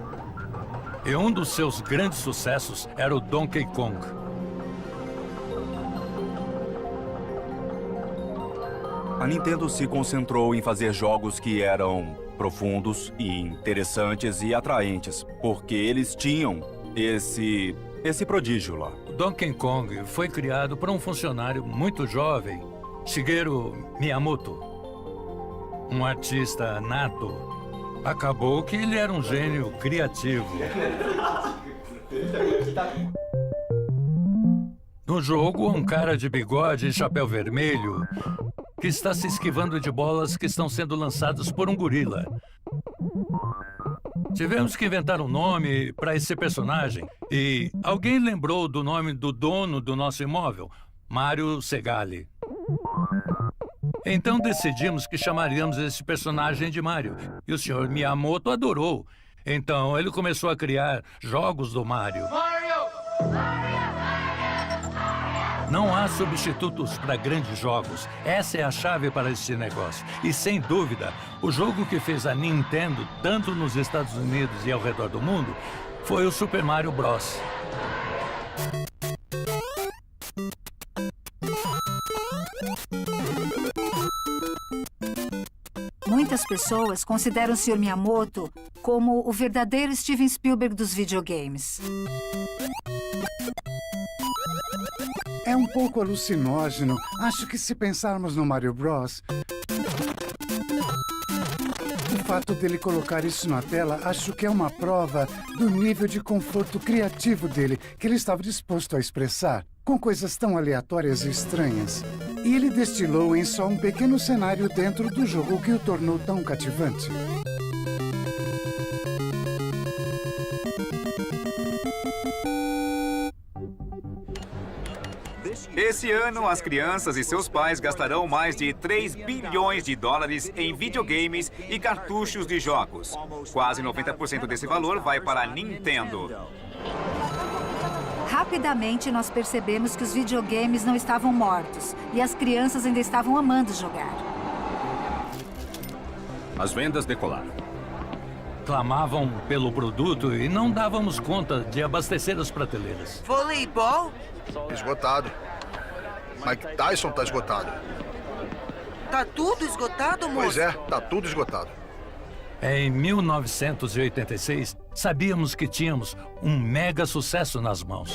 E um dos seus grandes sucessos era o Donkey Kong. A Nintendo se concentrou em fazer jogos que eram profundos e interessantes e atraentes, porque eles tinham esse prodígio lá. O Donkey Kong foi criado por um funcionário muito jovem, Shigeru Miyamoto. Um artista nato. Acabou que ele era um gênio criativo. No jogo, um cara de bigode e chapéu vermelho que está se esquivando de bolas que estão sendo lançadas por um gorila. Tivemos que inventar um nome para esse personagem e alguém lembrou do nome do dono do nosso imóvel, Mario Segale. Então decidimos que chamaríamos esse personagem de Mario. E o Sr. Miyamoto adorou. Então ele começou a criar jogos do Mario. Não há substitutos para grandes jogos. Essa é a chave para este negócio. E sem dúvida, o jogo que fez a Nintendo, tanto nos Estados Unidos e ao redor do mundo, foi o Super Mario Bros. Muitas pessoas consideram o Sr. Miyamoto como o verdadeiro Steven Spielberg dos videogames. É um pouco alucinógeno. Acho que se pensarmos no Mario Bros, o fato dele colocar isso na tela, acho que é uma prova do nível de conforto criativo dele, que ele estava disposto a expressar, com coisas tão aleatórias e estranhas. E ele destilou em só um pequeno cenário dentro do jogo que o tornou tão cativante. Esse ano, as crianças e seus pais gastarão mais de $3 bilhões em videogames e cartuchos de jogos. Quase 90% desse valor vai para a Nintendo. Rapidamente, nós percebemos que os videogames não estavam mortos e as crianças ainda estavam amando jogar. As vendas decolaram. Clamavam pelo produto e não dávamos conta de abastecer as prateleiras. Voleibol? Esgotado. Mike Tyson tá esgotado. Tá tudo esgotado, moço? Pois é, tá tudo esgotado. Em 1986, sabíamos que tínhamos um mega sucesso nas mãos.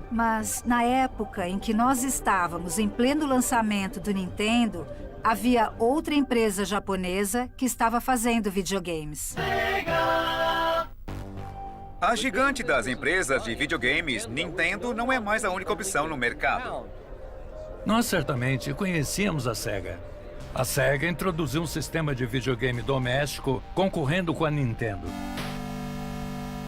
Mas, na época em que nós estávamos em pleno lançamento do Nintendo, havia outra empresa japonesa que estava fazendo videogames. A gigante das empresas de videogames, Nintendo, não é mais a única opção no mercado. Nós certamente conhecíamos a Sega. A Sega introduziu um sistema de videogame doméstico concorrendo com a Nintendo.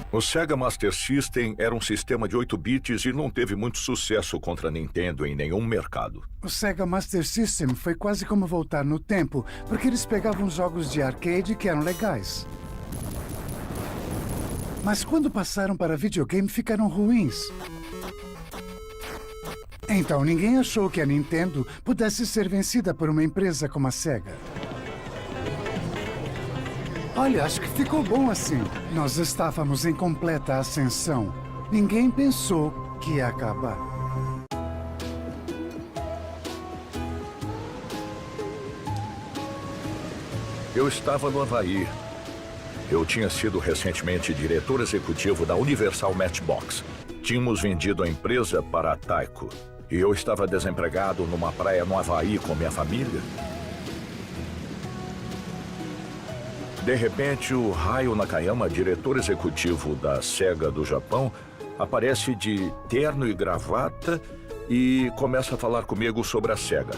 O Sega Master System era um sistema de 8 bits e não teve muito sucesso contra a Nintendo em nenhum mercado. O Sega Master System foi quase como voltar no tempo, porque eles pegavam jogos de arcade que eram legais. Mas quando passaram para videogame, ficaram ruins. Então, ninguém achou que a Nintendo pudesse ser vencida por uma empresa como a Sega. Olha, acho que ficou bom assim. Nós estávamos em completa ascensão. Ninguém pensou que ia acabar. Eu estava no Havaí. Eu tinha sido recentemente diretor executivo da Universal Matchbox. Tínhamos vendido a empresa para a Taiko. E eu estava desempregado numa praia no Havaí com minha família. De repente, o Hayo Nakayama, diretor executivo da Sega do Japão, aparece de terno e gravata e começa a falar comigo sobre a Sega.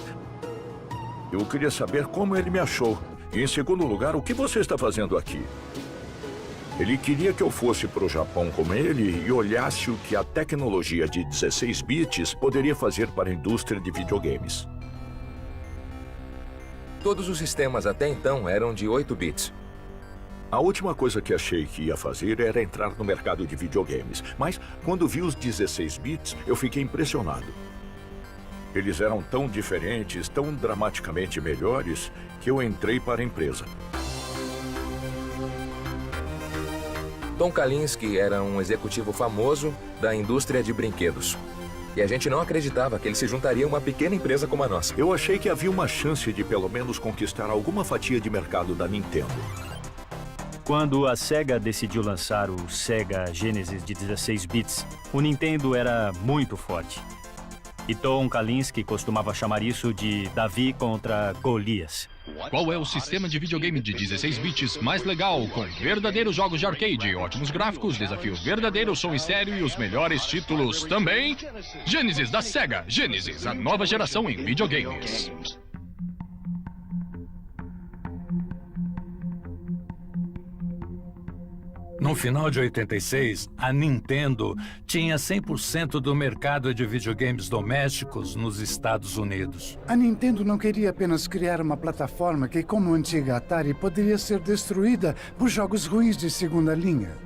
Eu queria saber como ele me achou. E, em segundo lugar, o que você está fazendo aqui? Ele queria que eu fosse para o Japão com ele e olhasse o que a tecnologia de 16 bits poderia fazer para a indústria de videogames. Todos os sistemas até então eram de 8 bits. A última coisa que achei que ia fazer era entrar no mercado de videogames. Mas, quando vi os 16 bits, eu fiquei impressionado. Eles eram tão diferentes, tão dramaticamente melhores, que eu entrei para a empresa. Tom Kalinske era um executivo famoso da indústria de brinquedos. E a gente não acreditava que ele se juntaria a uma pequena empresa como a nossa. Eu achei que havia uma chance de pelo menos conquistar alguma fatia de mercado da Nintendo. Quando a Sega decidiu lançar o Sega Genesis de 16 bits, o Nintendo era muito forte. E Tom Kalinske costumava chamar isso de Davi contra Golias. Qual é o sistema de videogame de 16 bits mais legal, com verdadeiros jogos de arcade, ótimos gráficos, desafio verdadeiro, som estéreo e os melhores títulos também? Genesis da Sega. Genesis, a nova geração em videogames. No final de 86, a Nintendo tinha 100% do mercado de videogames domésticos nos Estados Unidos. A Nintendo não queria apenas criar uma plataforma que, como a antiga Atari, poderia ser destruída por jogos ruins de segunda linha.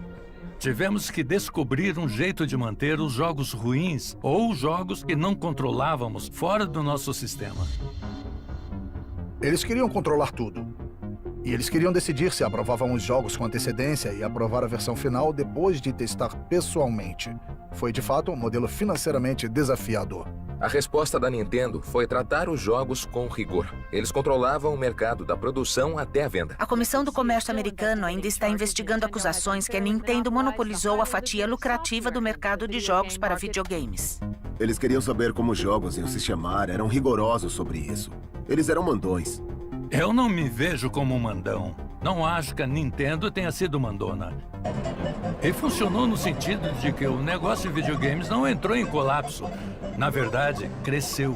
Tivemos que descobrir um jeito de manter os jogos ruins ou jogos que não controlávamos fora do nosso sistema. Eles queriam controlar tudo. E eles queriam decidir se aprovavam os jogos com antecedência e aprovar a versão final depois de testar pessoalmente. Foi, de fato, um modelo financeiramente desafiador. A resposta da Nintendo foi tratar os jogos com rigor. Eles controlavam o mercado da produção até a venda. A Comissão do Comércio Americano ainda está investigando acusações que a Nintendo monopolizou a fatia lucrativa do mercado de jogos para videogames. Eles queriam saber como os jogos iam se chamar, eram rigorosos sobre isso. Eles eram mandões. Eu não me vejo como um mandão. Não acho que a Nintendo tenha sido mandona. E funcionou no sentido de que o negócio de videogames não entrou em colapso. Na verdade, cresceu.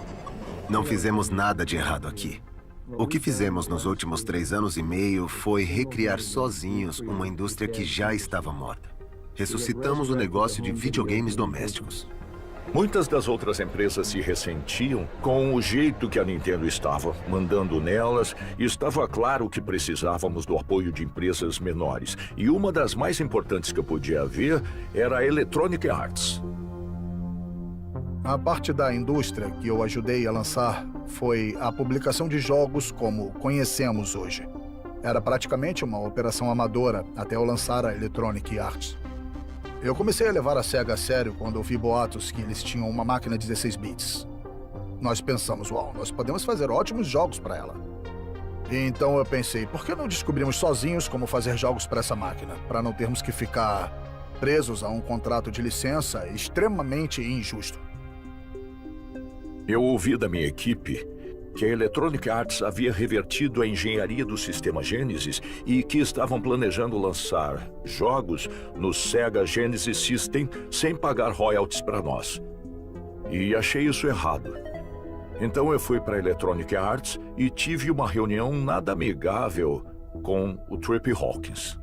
Não fizemos nada de errado aqui. O que fizemos nos últimos 3 anos e meio foi recriar sozinhos uma indústria que já estava morta. Ressuscitamos o negócio de videogames domésticos. Muitas das outras empresas se ressentiam com o jeito que a Nintendo estava mandando nelas, e estava claro que precisávamos do apoio de empresas menores. E uma das mais importantes que eu podia haver era a Electronic Arts. A parte da indústria que eu ajudei a lançar foi a publicação de jogos como conhecemos hoje. Era praticamente uma operação amadora até eu lançar a Electronic Arts. Eu comecei a levar a SEGA a sério quando ouvi boatos que eles tinham uma máquina 16 bits. Nós pensamos, uau, nós podemos fazer ótimos jogos para ela. E então eu pensei, por que não descobrimos sozinhos como fazer jogos para essa máquina, para não termos que ficar presos a um contrato de licença extremamente injusto? Eu ouvi da minha equipe que a Electronic Arts havia revertido a engenharia do sistema Genesis e que estavam planejando lançar jogos no Sega Genesis System sem pagar royalties para nós. E achei isso errado. Então eu fui para a Electronic Arts e tive uma reunião nada amigável com o Trip Hawkins.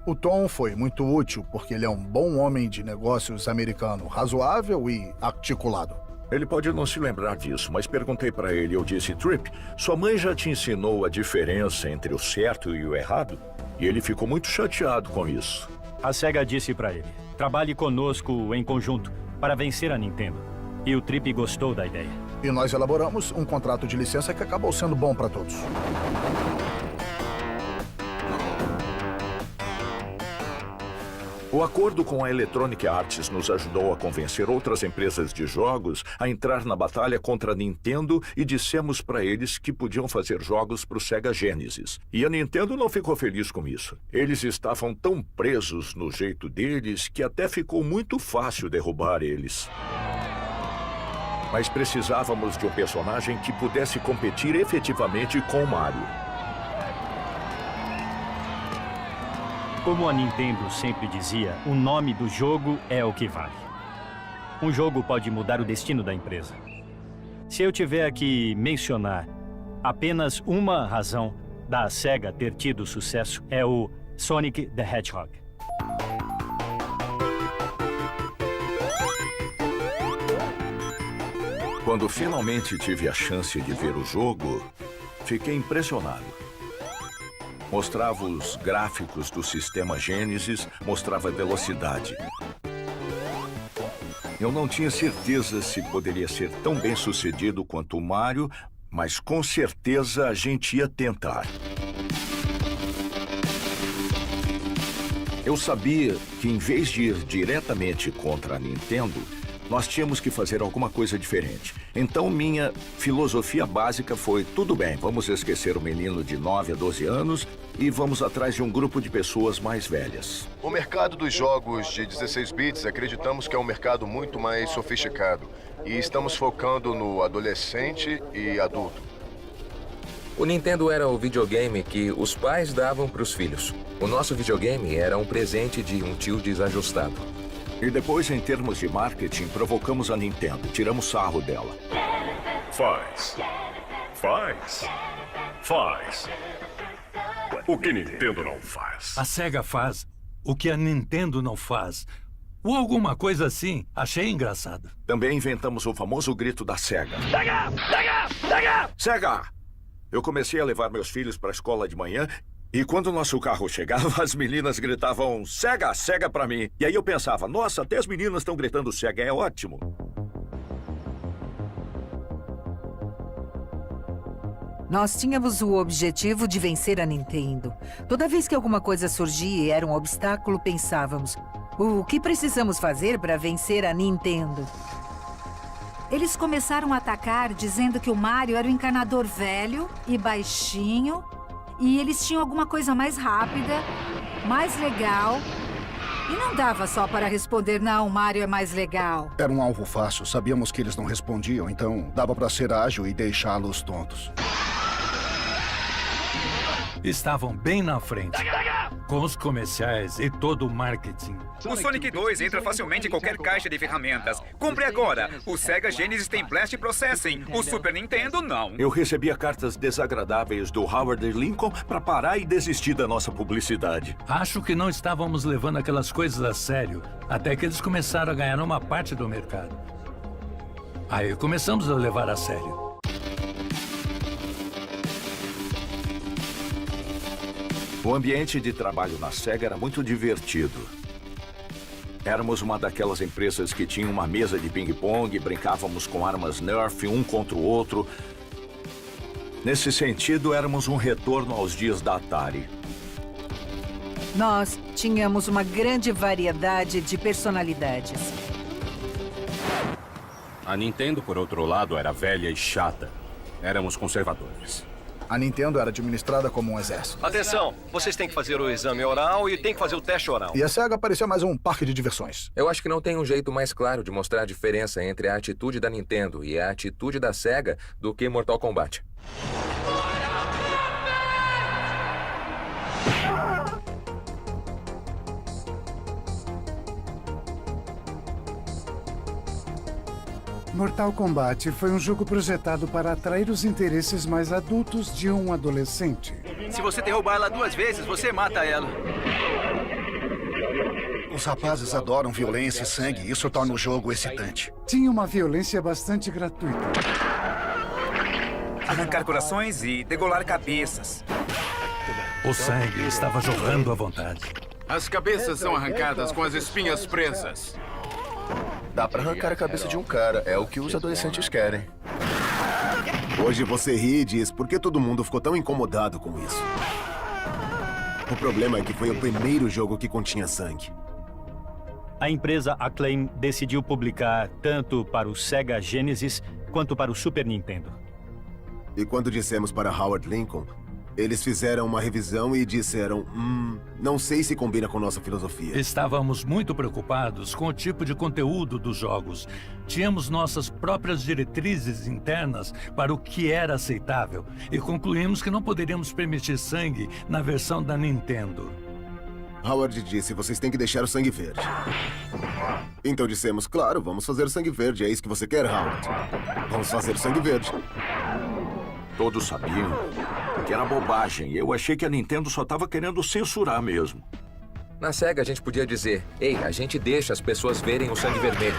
O Tom foi muito útil porque ele é um bom homem de negócios americano, razoável e articulado. Ele pode não se lembrar disso, mas perguntei para ele, eu disse, Trip, sua mãe já te ensinou a diferença entre o certo e o errado? E ele ficou muito chateado com isso. A SEGA disse para ele, trabalhe conosco em conjunto para vencer a Nintendo. E o Trip gostou da ideia. E nós elaboramos um contrato de licença que acabou sendo bom para todos. O acordo com a Electronic Arts nos ajudou a convencer outras empresas de jogos a entrar na batalha contra a Nintendo e dissemos para eles que podiam fazer jogos para o Sega Genesis. E a Nintendo não ficou feliz com isso. Eles estavam tão presos no jeito deles que até ficou muito fácil derrubar eles. Mas precisávamos de um personagem que pudesse competir efetivamente com o Mario. Como a Nintendo sempre dizia, o nome do jogo é o que vale. Um jogo pode mudar o destino da empresa. Se eu tiver que mencionar apenas uma razão da SEGA ter tido sucesso, é o Sonic the Hedgehog. Quando finalmente tive a chance de ver o jogo, fiquei impressionado. Mostrava os gráficos do sistema Genesis, mostrava a velocidade. Eu não tinha certeza se poderia ser tão bem sucedido quanto o Mario, mas com certeza a gente ia tentar. Eu sabia que em vez de ir diretamente contra a Nintendo, nós tínhamos que fazer alguma coisa diferente. Então, minha filosofia básica foi, tudo bem, vamos esquecer o menino de 9 a 12 anos e vamos atrás de um grupo de pessoas mais velhas. O mercado dos jogos de 16 bits acreditamos que é um mercado muito mais sofisticado e estamos focando no adolescente e adulto. O Nintendo era o videogame que os pais davam para os filhos. O nosso videogame era um presente de um tio desajustado. E depois, em termos de marketing, provocamos a Nintendo. Tiramos sarro dela. Faz. O que Nintendo não faz. A SEGA faz o que a Nintendo não faz. Ou alguma coisa assim. Achei engraçado. Também inventamos o famoso grito da SEGA. SEGA! SEGA! SEGA! SEGA! Eu comecei a levar meus filhos para a escola de manhã e quando o nosso carro chegava, as meninas gritavam SEGA, SEGA pra mim. E aí eu pensava, nossa, até as meninas estão gritando SEGA, é ótimo. Nós tínhamos o objetivo de vencer a Nintendo. Toda vez que alguma coisa surgia e era um obstáculo, pensávamos, o que precisamos fazer para vencer a Nintendo? Eles começaram a atacar dizendo que o Mario era o encanador velho e baixinho e eles tinham alguma coisa mais rápida, mais legal. E não dava só para responder, não, o Mario é mais legal. Era um alvo fácil, sabíamos que eles não respondiam, então dava para ser ágil e deixá-los tontos. Estavam bem na frente, com os comerciais e todo o marketing. O Sonic 2 entra facilmente em qualquer caixa de ferramentas. Compre agora. O Sega Genesis tem Blast Processing. O Super Nintendo, não. Eu recebia cartas desagradáveis do Howard Lincoln para parar e desistir da nossa publicidade. Acho que não estávamos levando aquelas coisas a sério, até que eles começaram a ganhar uma parte do mercado. Aí começamos a levar a sério. O ambiente de trabalho na SEGA era muito divertido. Éramos uma daquelas empresas que tinha uma mesa de ping-pong, brincávamos com armas Nerf um contra o outro. Nesse sentido, éramos um retorno aos dias da Atari. Nós tínhamos uma grande variedade de personalidades. A Nintendo, por outro lado, era velha e chata. Éramos conservadores. A Nintendo era administrada como um exército. Atenção, vocês têm que fazer o exame oral e têm que fazer o teste oral. E a SEGA parecia mais um parque de diversões. Eu acho que não tem um jeito mais claro de mostrar a diferença entre a atitude da Nintendo e a atitude da SEGA do que Mortal Kombat. Mortal Kombat foi um jogo projetado para atrair os interesses mais adultos de um adolescente. Se você derrubar ela 2 vezes, você mata ela. Os rapazes adoram violência e sangue. Isso torna o jogo excitante. Tinha uma violência bastante gratuita. Arrancar corações e degolar cabeças. O sangue estava jorrando à vontade. As cabeças são arrancadas com as espinhas presas. Dá pra arrancar a cabeça de um cara. É o que os adolescentes querem. Hoje você ri e diz por que todo mundo ficou tão incomodado com isso. O problema é que foi o primeiro jogo que continha sangue. A empresa Acclaim decidiu publicar tanto para o Sega Genesis quanto para o Super Nintendo. E quando dissemos para Howard Lincoln, eles fizeram uma revisão e disseram, não sei se combina com nossa filosofia. Estávamos muito preocupados com o tipo de conteúdo dos jogos. Tínhamos nossas próprias diretrizes internas para o que era aceitável e concluímos que não poderíamos permitir sangue na versão da Nintendo. Howard disse, vocês têm que deixar o sangue verde. Então dissemos, claro, vamos fazer o sangue verde. É isso que você quer, Howard? Vamos fazer o sangue verde. Todos sabiam que era bobagem. Eu achei que a Nintendo só estava querendo censurar mesmo. Na SEGA a gente podia dizer, ei, a gente deixa as pessoas verem o sangue vermelho.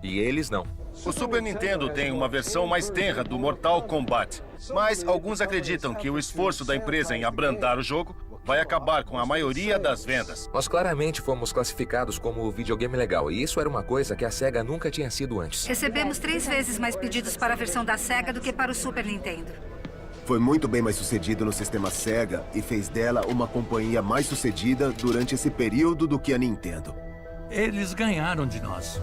E eles não. O Super Nintendo tem uma versão mais tenra do Mortal Kombat. Mas alguns acreditam que o esforço da empresa em abrandar o jogo vai acabar com a maioria das vendas. Nós claramente fomos classificados como videogame legal, e isso era uma coisa que a SEGA nunca tinha sido antes. Recebemos 3 vezes mais pedidos para a versão da SEGA do que para o Super Nintendo. Foi muito bem mais sucedido no sistema SEGA e fez dela uma companhia mais sucedida durante esse período do que a Nintendo. Eles ganharam de nós.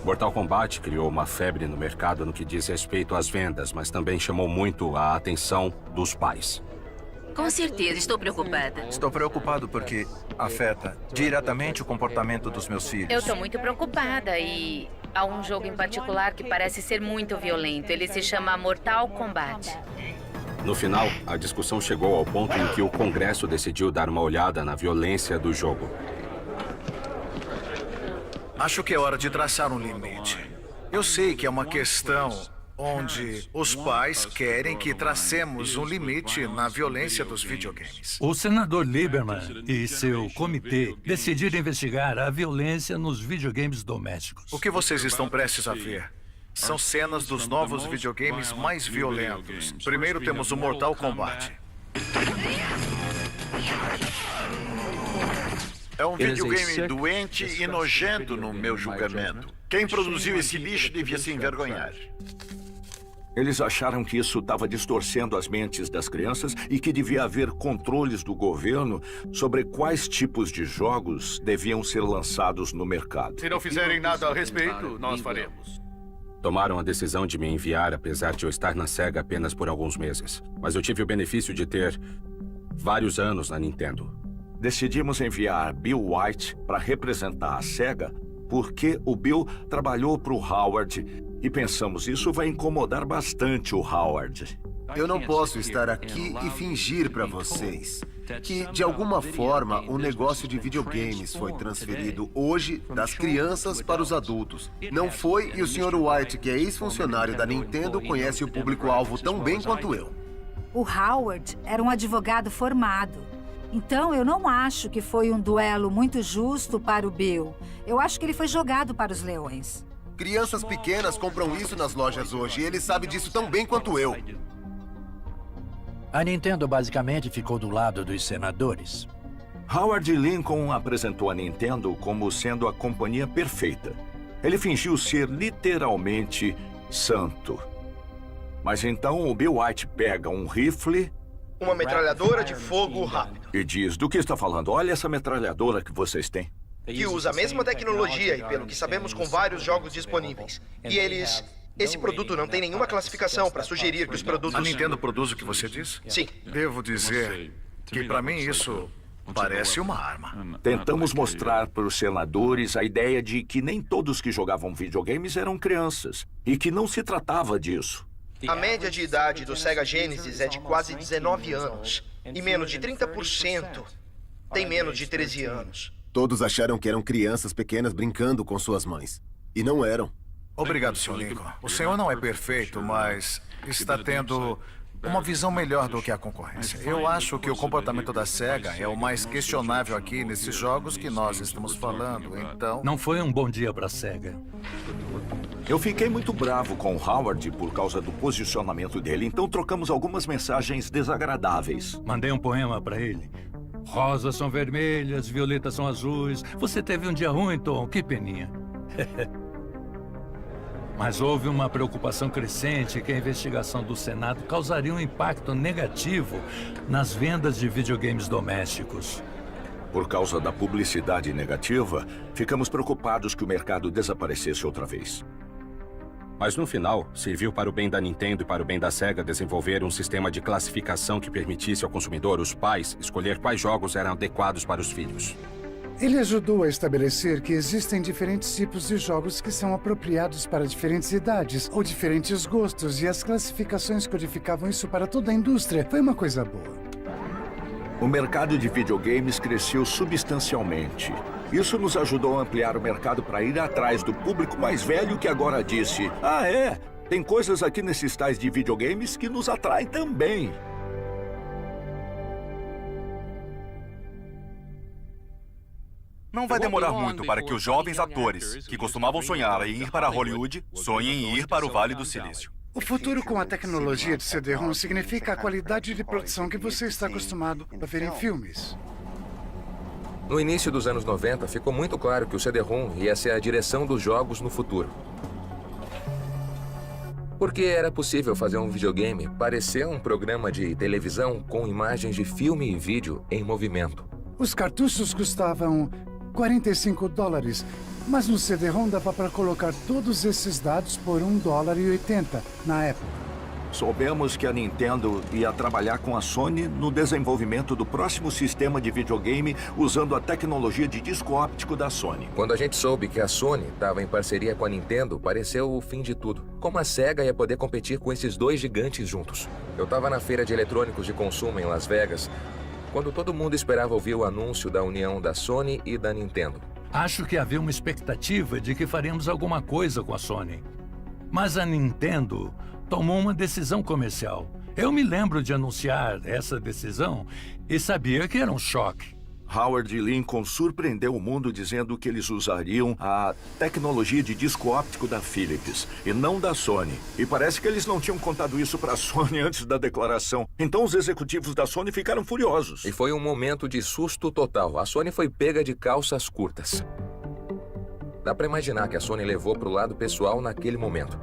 Mortal Kombat criou uma febre no mercado no que diz respeito às vendas, mas também chamou muito a atenção dos pais. Com certeza, estou preocupada. Estou preocupado porque afeta diretamente o comportamento dos meus filhos. Eu estou muito preocupada e há um jogo em particular que parece ser muito violento. Ele se chama Mortal Kombat. No final, a discussão chegou ao ponto em que o Congresso decidiu dar uma olhada na violência do jogo. Acho que é hora de traçar um limite. Eu sei que é uma questão onde os pais querem que tracemos um limite na violência dos videogames. O senador Lieberman e seu comitê decidiram investigar a violência nos videogames domésticos. O que vocês estão prestes a ver são cenas dos novos videogames mais violentos. Primeiro temos o Mortal Kombat. É um videogame doente e nojento no meu julgamento. Quem produziu esse lixo devia se envergonhar. Eles acharam que isso estava distorcendo as mentes das crianças e que devia haver controles do governo sobre quais tipos de jogos deviam ser lançados no mercado. Se não fizerem nada a respeito, nós faremos. Tomaram a decisão de me enviar, apesar de eu estar na SEGA apenas por alguns meses. Mas eu tive o benefício de ter vários anos na Nintendo. Decidimos enviar Bill White para representar a SEGA porque o Bill trabalhou para o Howard e pensamos, isso vai incomodar bastante o Howard. Eu não posso estar aqui e fingir para vocês que, de alguma forma, o negócio de videogames foi transferido hoje das crianças para os adultos. Não foi, e o Sr. White, que é ex-funcionário da Nintendo, conhece o público-alvo tão bem quanto eu. O Howard era um advogado formado. Então, eu não acho que foi um duelo muito justo para o Bill. Eu acho que ele foi jogado para os leões. Crianças pequenas compram isso nas lojas hoje e ele sabe disso tão bem quanto eu. A Nintendo basicamente ficou do lado dos senadores. Howard Lincoln apresentou a Nintendo como sendo a companhia perfeita. Ele fingiu ser literalmente santo. Mas então o Bill White pega um rifle... Uma metralhadora de fogo rápido. E diz, do que está falando? Olha essa metralhadora que vocês têm. Que usa a mesma tecnologia e, pelo que sabemos, com vários jogos disponíveis. E eles... Esse produto não tem nenhuma classificação para sugerir que os produtos... A Nintendo produz o que você diz? Sim. Devo dizer que, para mim, isso parece uma arma. Tentamos mostrar para os senadores a ideia de que nem todos que jogavam videogames eram crianças. E que não se tratava disso. A média de idade do Sega Genesis é de quase 19 anos. E menos de 30% tem menos de 13 anos. Todos acharam que eram crianças pequenas brincando com suas mães. E não eram. Obrigado, Sr. Lincoln. O senhor não é perfeito, mas está tendo uma visão melhor do que a concorrência. Eu acho que o comportamento da SEGA é o mais questionável aqui nesses jogos que nós estamos falando, então... Não foi um bom dia para a SEGA. Eu fiquei muito bravo com o Howard por causa do posicionamento dele, então trocamos algumas mensagens desagradáveis. Mandei um poema para ele. Rosas são vermelhas, violetas são azuis. Você teve um dia ruim, Tom, que peninha. Mas houve uma preocupação crescente que a investigação do Senado causaria um impacto negativo nas vendas de videogames domésticos. Por causa da publicidade negativa, ficamos preocupados que o mercado desaparecesse outra vez. Mas no final, serviu para o bem da Nintendo e para o bem da Sega desenvolver um sistema de classificação que permitisse ao consumidor, os pais, escolher quais jogos eram adequados para os filhos. Ele ajudou a estabelecer que existem diferentes tipos de jogos que são apropriados para diferentes idades ou diferentes gostos, e as classificações codificavam isso para toda a indústria. Foi uma coisa boa. O mercado de videogames cresceu substancialmente. Isso nos ajudou a ampliar o mercado para ir atrás do público mais velho que agora disse: ah, é? Tem coisas aqui nesses tais de videogames que nos atraem também. Não vai demorar muito para que os jovens atores, que costumavam sonhar em ir para Hollywood, sonhem em ir para o Vale do Silício. O futuro com a tecnologia de CD-ROM significa a qualidade de produção que você está acostumado a ver em filmes. No início dos anos 90, ficou muito claro que o CD-ROM ia ser a direção dos jogos no futuro. Porque era possível fazer um videogame parecer um programa de televisão com imagens de filme e vídeo em movimento. Os cartuchos custavam $45, mas no CD-ROM dava para colocar todos esses dados por $1,80 na época. Soubemos que a Nintendo ia trabalhar com a Sony no desenvolvimento do próximo sistema de videogame usando a tecnologia de disco óptico da Sony. Quando a gente soube que a Sony estava em parceria com a Nintendo, pareceu o fim de tudo. Como a Sega ia poder competir com esses dois gigantes juntos? Eu estava na feira de eletrônicos de consumo em Las Vegas, quando todo mundo esperava ouvir o anúncio da união da Sony e da Nintendo. Acho que havia uma expectativa de que faríamos alguma coisa com a Sony. Mas a Nintendo tomou uma decisão comercial. Eu me lembro de anunciar essa decisão e sabia que era um choque. Howard Lincoln surpreendeu o mundo dizendo que eles usariam a tecnologia de disco óptico da Philips e não da Sony. E parece que eles não tinham contado isso para a Sony antes da declaração. Então os executivos da Sony ficaram furiosos. E foi um momento de susto total. A Sony foi pega de calças curtas. Dá para imaginar que a Sony levou para o lado pessoal naquele momento.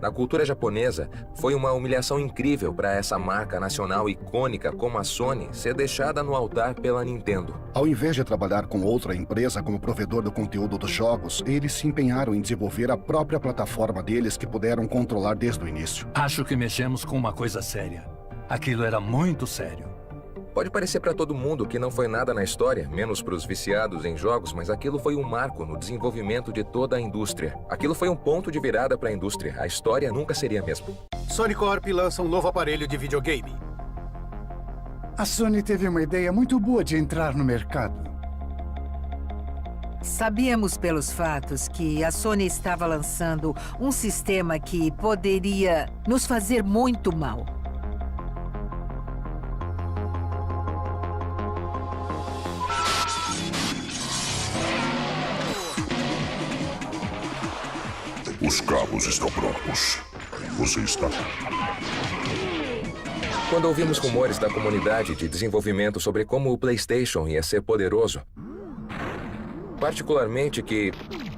Na cultura japonesa, foi uma humilhação incrível para essa marca nacional icônica como a Sony ser deixada no altar pela Nintendo. Ao invés de trabalhar com outra empresa como provedor do conteúdo dos jogos, eles se empenharam em desenvolver a própria plataforma deles que puderam controlar desde o início. Acho que mexemos com uma coisa séria. Aquilo era muito sério. Pode parecer para todo mundo que não foi nada na história, menos para os viciados em jogos, mas aquilo foi um marco no desenvolvimento de toda a indústria. Aquilo foi um ponto de virada para a indústria. A história nunca seria a mesma. Sony Corp lança um novo aparelho de videogame. A Sony teve uma ideia muito boa de entrar no mercado. Sabíamos pelos fatos que a Sony estava lançando um sistema que poderia nos fazer muito mal. Os cabos estão prontos. Você está. Quando ouvimos rumores da comunidade de desenvolvimento sobre como o PlayStation ia ser poderoso, particularmente que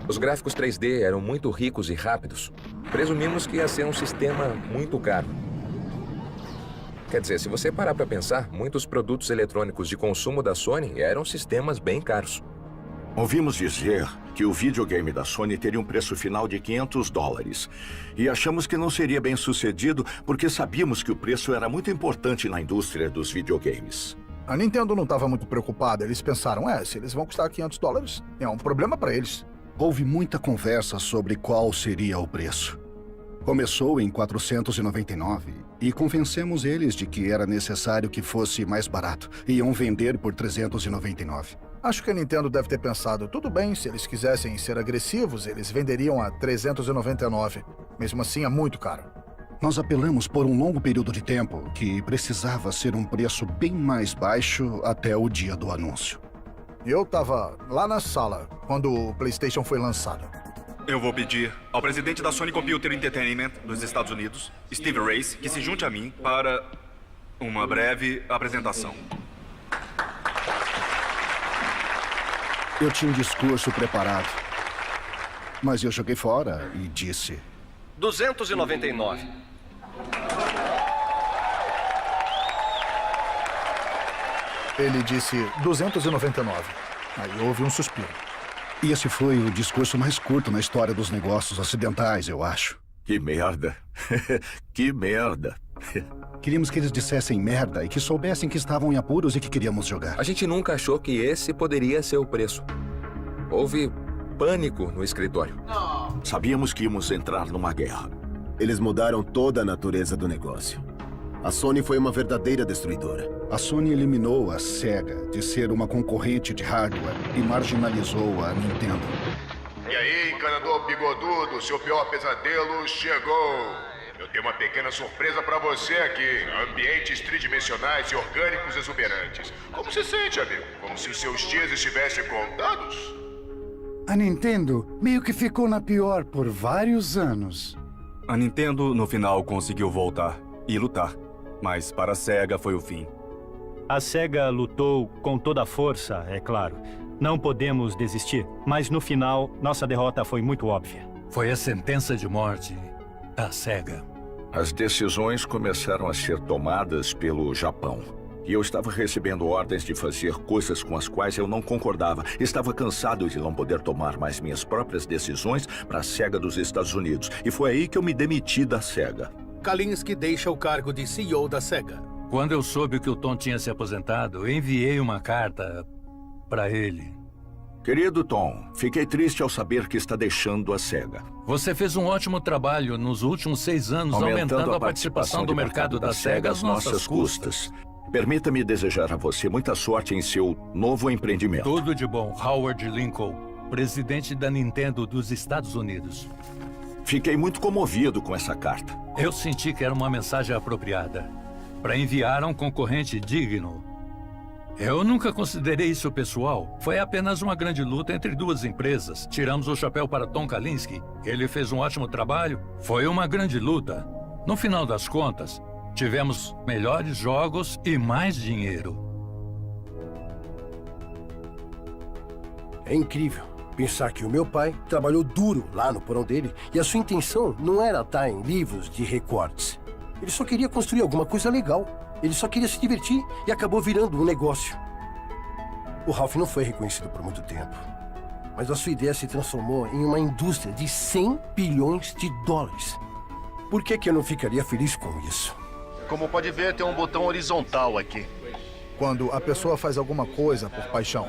os gráficos 3D eram muito ricos e rápidos, presumimos que ia ser um sistema muito caro. Quer dizer, se você parar para pensar, muitos produtos eletrônicos de consumo da Sony eram sistemas bem caros. Ouvimos dizer que o videogame da Sony teria um preço final de $500. E achamos que não seria bem sucedido porque sabíamos que o preço era muito importante na indústria dos videogames. A Nintendo não estava muito preocupada. Eles pensaram, se eles vão custar $500, é um problema para eles. Houve muita conversa sobre qual seria o preço. Começou em $499 e convencemos eles de que era necessário que fosse mais barato. Iam vender por $399. Acho que a Nintendo deve ter pensado, tudo bem, se eles quisessem ser agressivos, eles venderiam a $399. Mesmo assim, é muito caro. Nós apelamos por um longo período de tempo que precisava ser um preço bem mais baixo até o dia do anúncio. Eu estava lá na sala quando o PlayStation foi lançado. Eu vou pedir ao presidente da Sony Computer Entertainment dos Estados Unidos, Steve Race, que se junte a mim para uma breve apresentação. Eu tinha um discurso preparado, mas eu joguei fora e disse... 299. Ele disse 299. Aí houve um suspiro. E esse foi o discurso mais curto na história dos negócios ocidentais, eu acho. Que merda. Que merda. Queríamos que eles dissessem merda e que soubessem que estavam em apuros e que queríamos jogar. A gente nunca achou que esse poderia ser o preço. Houve pânico no escritório. Sabíamos que íamos entrar numa guerra. Eles mudaram toda a natureza do negócio. A Sony foi uma verdadeira destruidora. A Sony eliminou a Sega de ser uma concorrente de hardware e marginalizou a Nintendo. E aí, encanador bigodudo, seu pior pesadelo chegou. Eu tenho uma pequena surpresa pra você aqui. Ambientes tridimensionais e orgânicos exuberantes. Como se sente, amigo? Como se os seus dias estivessem contados? A Nintendo meio que ficou na pior por vários anos. A Nintendo, no final, conseguiu voltar e lutar. Mas para a Sega foi o fim. A Sega lutou com toda a força, é claro. Não podemos desistir, mas no final, nossa derrota foi muito óbvia. Foi a sentença de morte da Sega. As decisões começaram a ser tomadas pelo Japão. E eu estava recebendo ordens de fazer coisas com as quais eu não concordava. Estava cansado de não poder tomar mais minhas próprias decisões para a Sega dos Estados Unidos. E foi aí que eu me demiti da Sega. Kalinske deixa o cargo de CEO da Sega. Quando eu soube que o Tom tinha se aposentado, eu enviei uma carta para ele. Querido Tom, fiquei triste ao saber que está deixando a Sega. Você fez um ótimo trabalho nos últimos 6 anos, aumentando a participação do mercado da Sega às nossas custas. Permita-me desejar a você muita sorte em seu novo empreendimento. Tudo de bom, Howard Lincoln, presidente da Nintendo dos Estados Unidos. Fiquei muito comovido com essa carta. Eu senti que era uma mensagem apropriada para enviar a um concorrente digno. Eu nunca considerei isso pessoal. Foi apenas uma grande luta entre duas empresas. Tiramos o chapéu para Tom Kalinske. Ele fez um ótimo trabalho. Foi uma grande luta. No final das contas, tivemos melhores jogos e mais dinheiro. É incrível pensar que o meu pai trabalhou duro lá no porão dele e a sua intenção não era estar em livros de recortes. Ele só queria construir alguma coisa legal. Ele só queria se divertir e acabou virando um negócio. O Ralph não foi reconhecido por muito tempo, mas a sua ideia se transformou em uma indústria de $100 bilhões. Por que eu não ficaria feliz com isso? Como pode ver, tem um botão horizontal aqui. Quando a pessoa faz alguma coisa por paixão,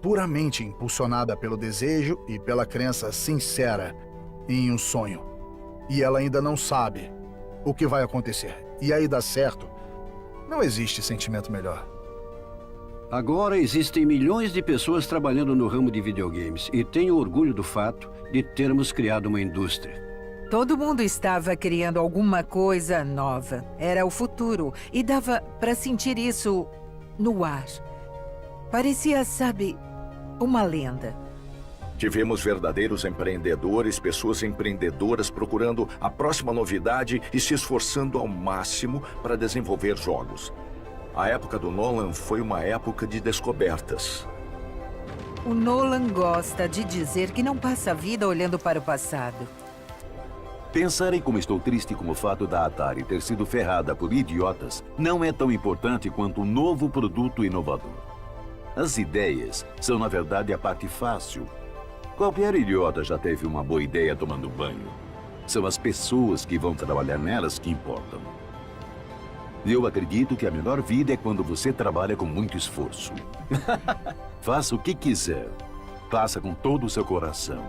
puramente impulsionada pelo desejo e pela crença sincera em um sonho, e ela ainda não sabe o que vai acontecer, e aí dá certo, não existe sentimento melhor. Agora existem milhões de pessoas trabalhando no ramo de videogames e tenho orgulho do fato de termos criado uma indústria. Todo mundo estava criando alguma coisa nova. Era o futuro e dava para sentir isso no ar. Parecia, sabe, uma lenda. Tivemos verdadeiros empreendedores, pessoas empreendedoras procurando a próxima novidade e se esforçando ao máximo para desenvolver jogos. A época do Nolan foi uma época de descobertas. O Nolan gosta de dizer que não passa a vida olhando para o passado. Pensar em como estou triste com o fato da Atari ter sido ferrada por idiotas não é tão importante quanto um novo produto inovador. As ideias são, na verdade, a parte fácil. Qualquer idiota já teve uma boa ideia tomando banho. São as pessoas que vão trabalhar nelas que importam. Eu acredito que a melhor vida é quando você trabalha com muito esforço. Faça o que quiser. Faça com todo o seu coração.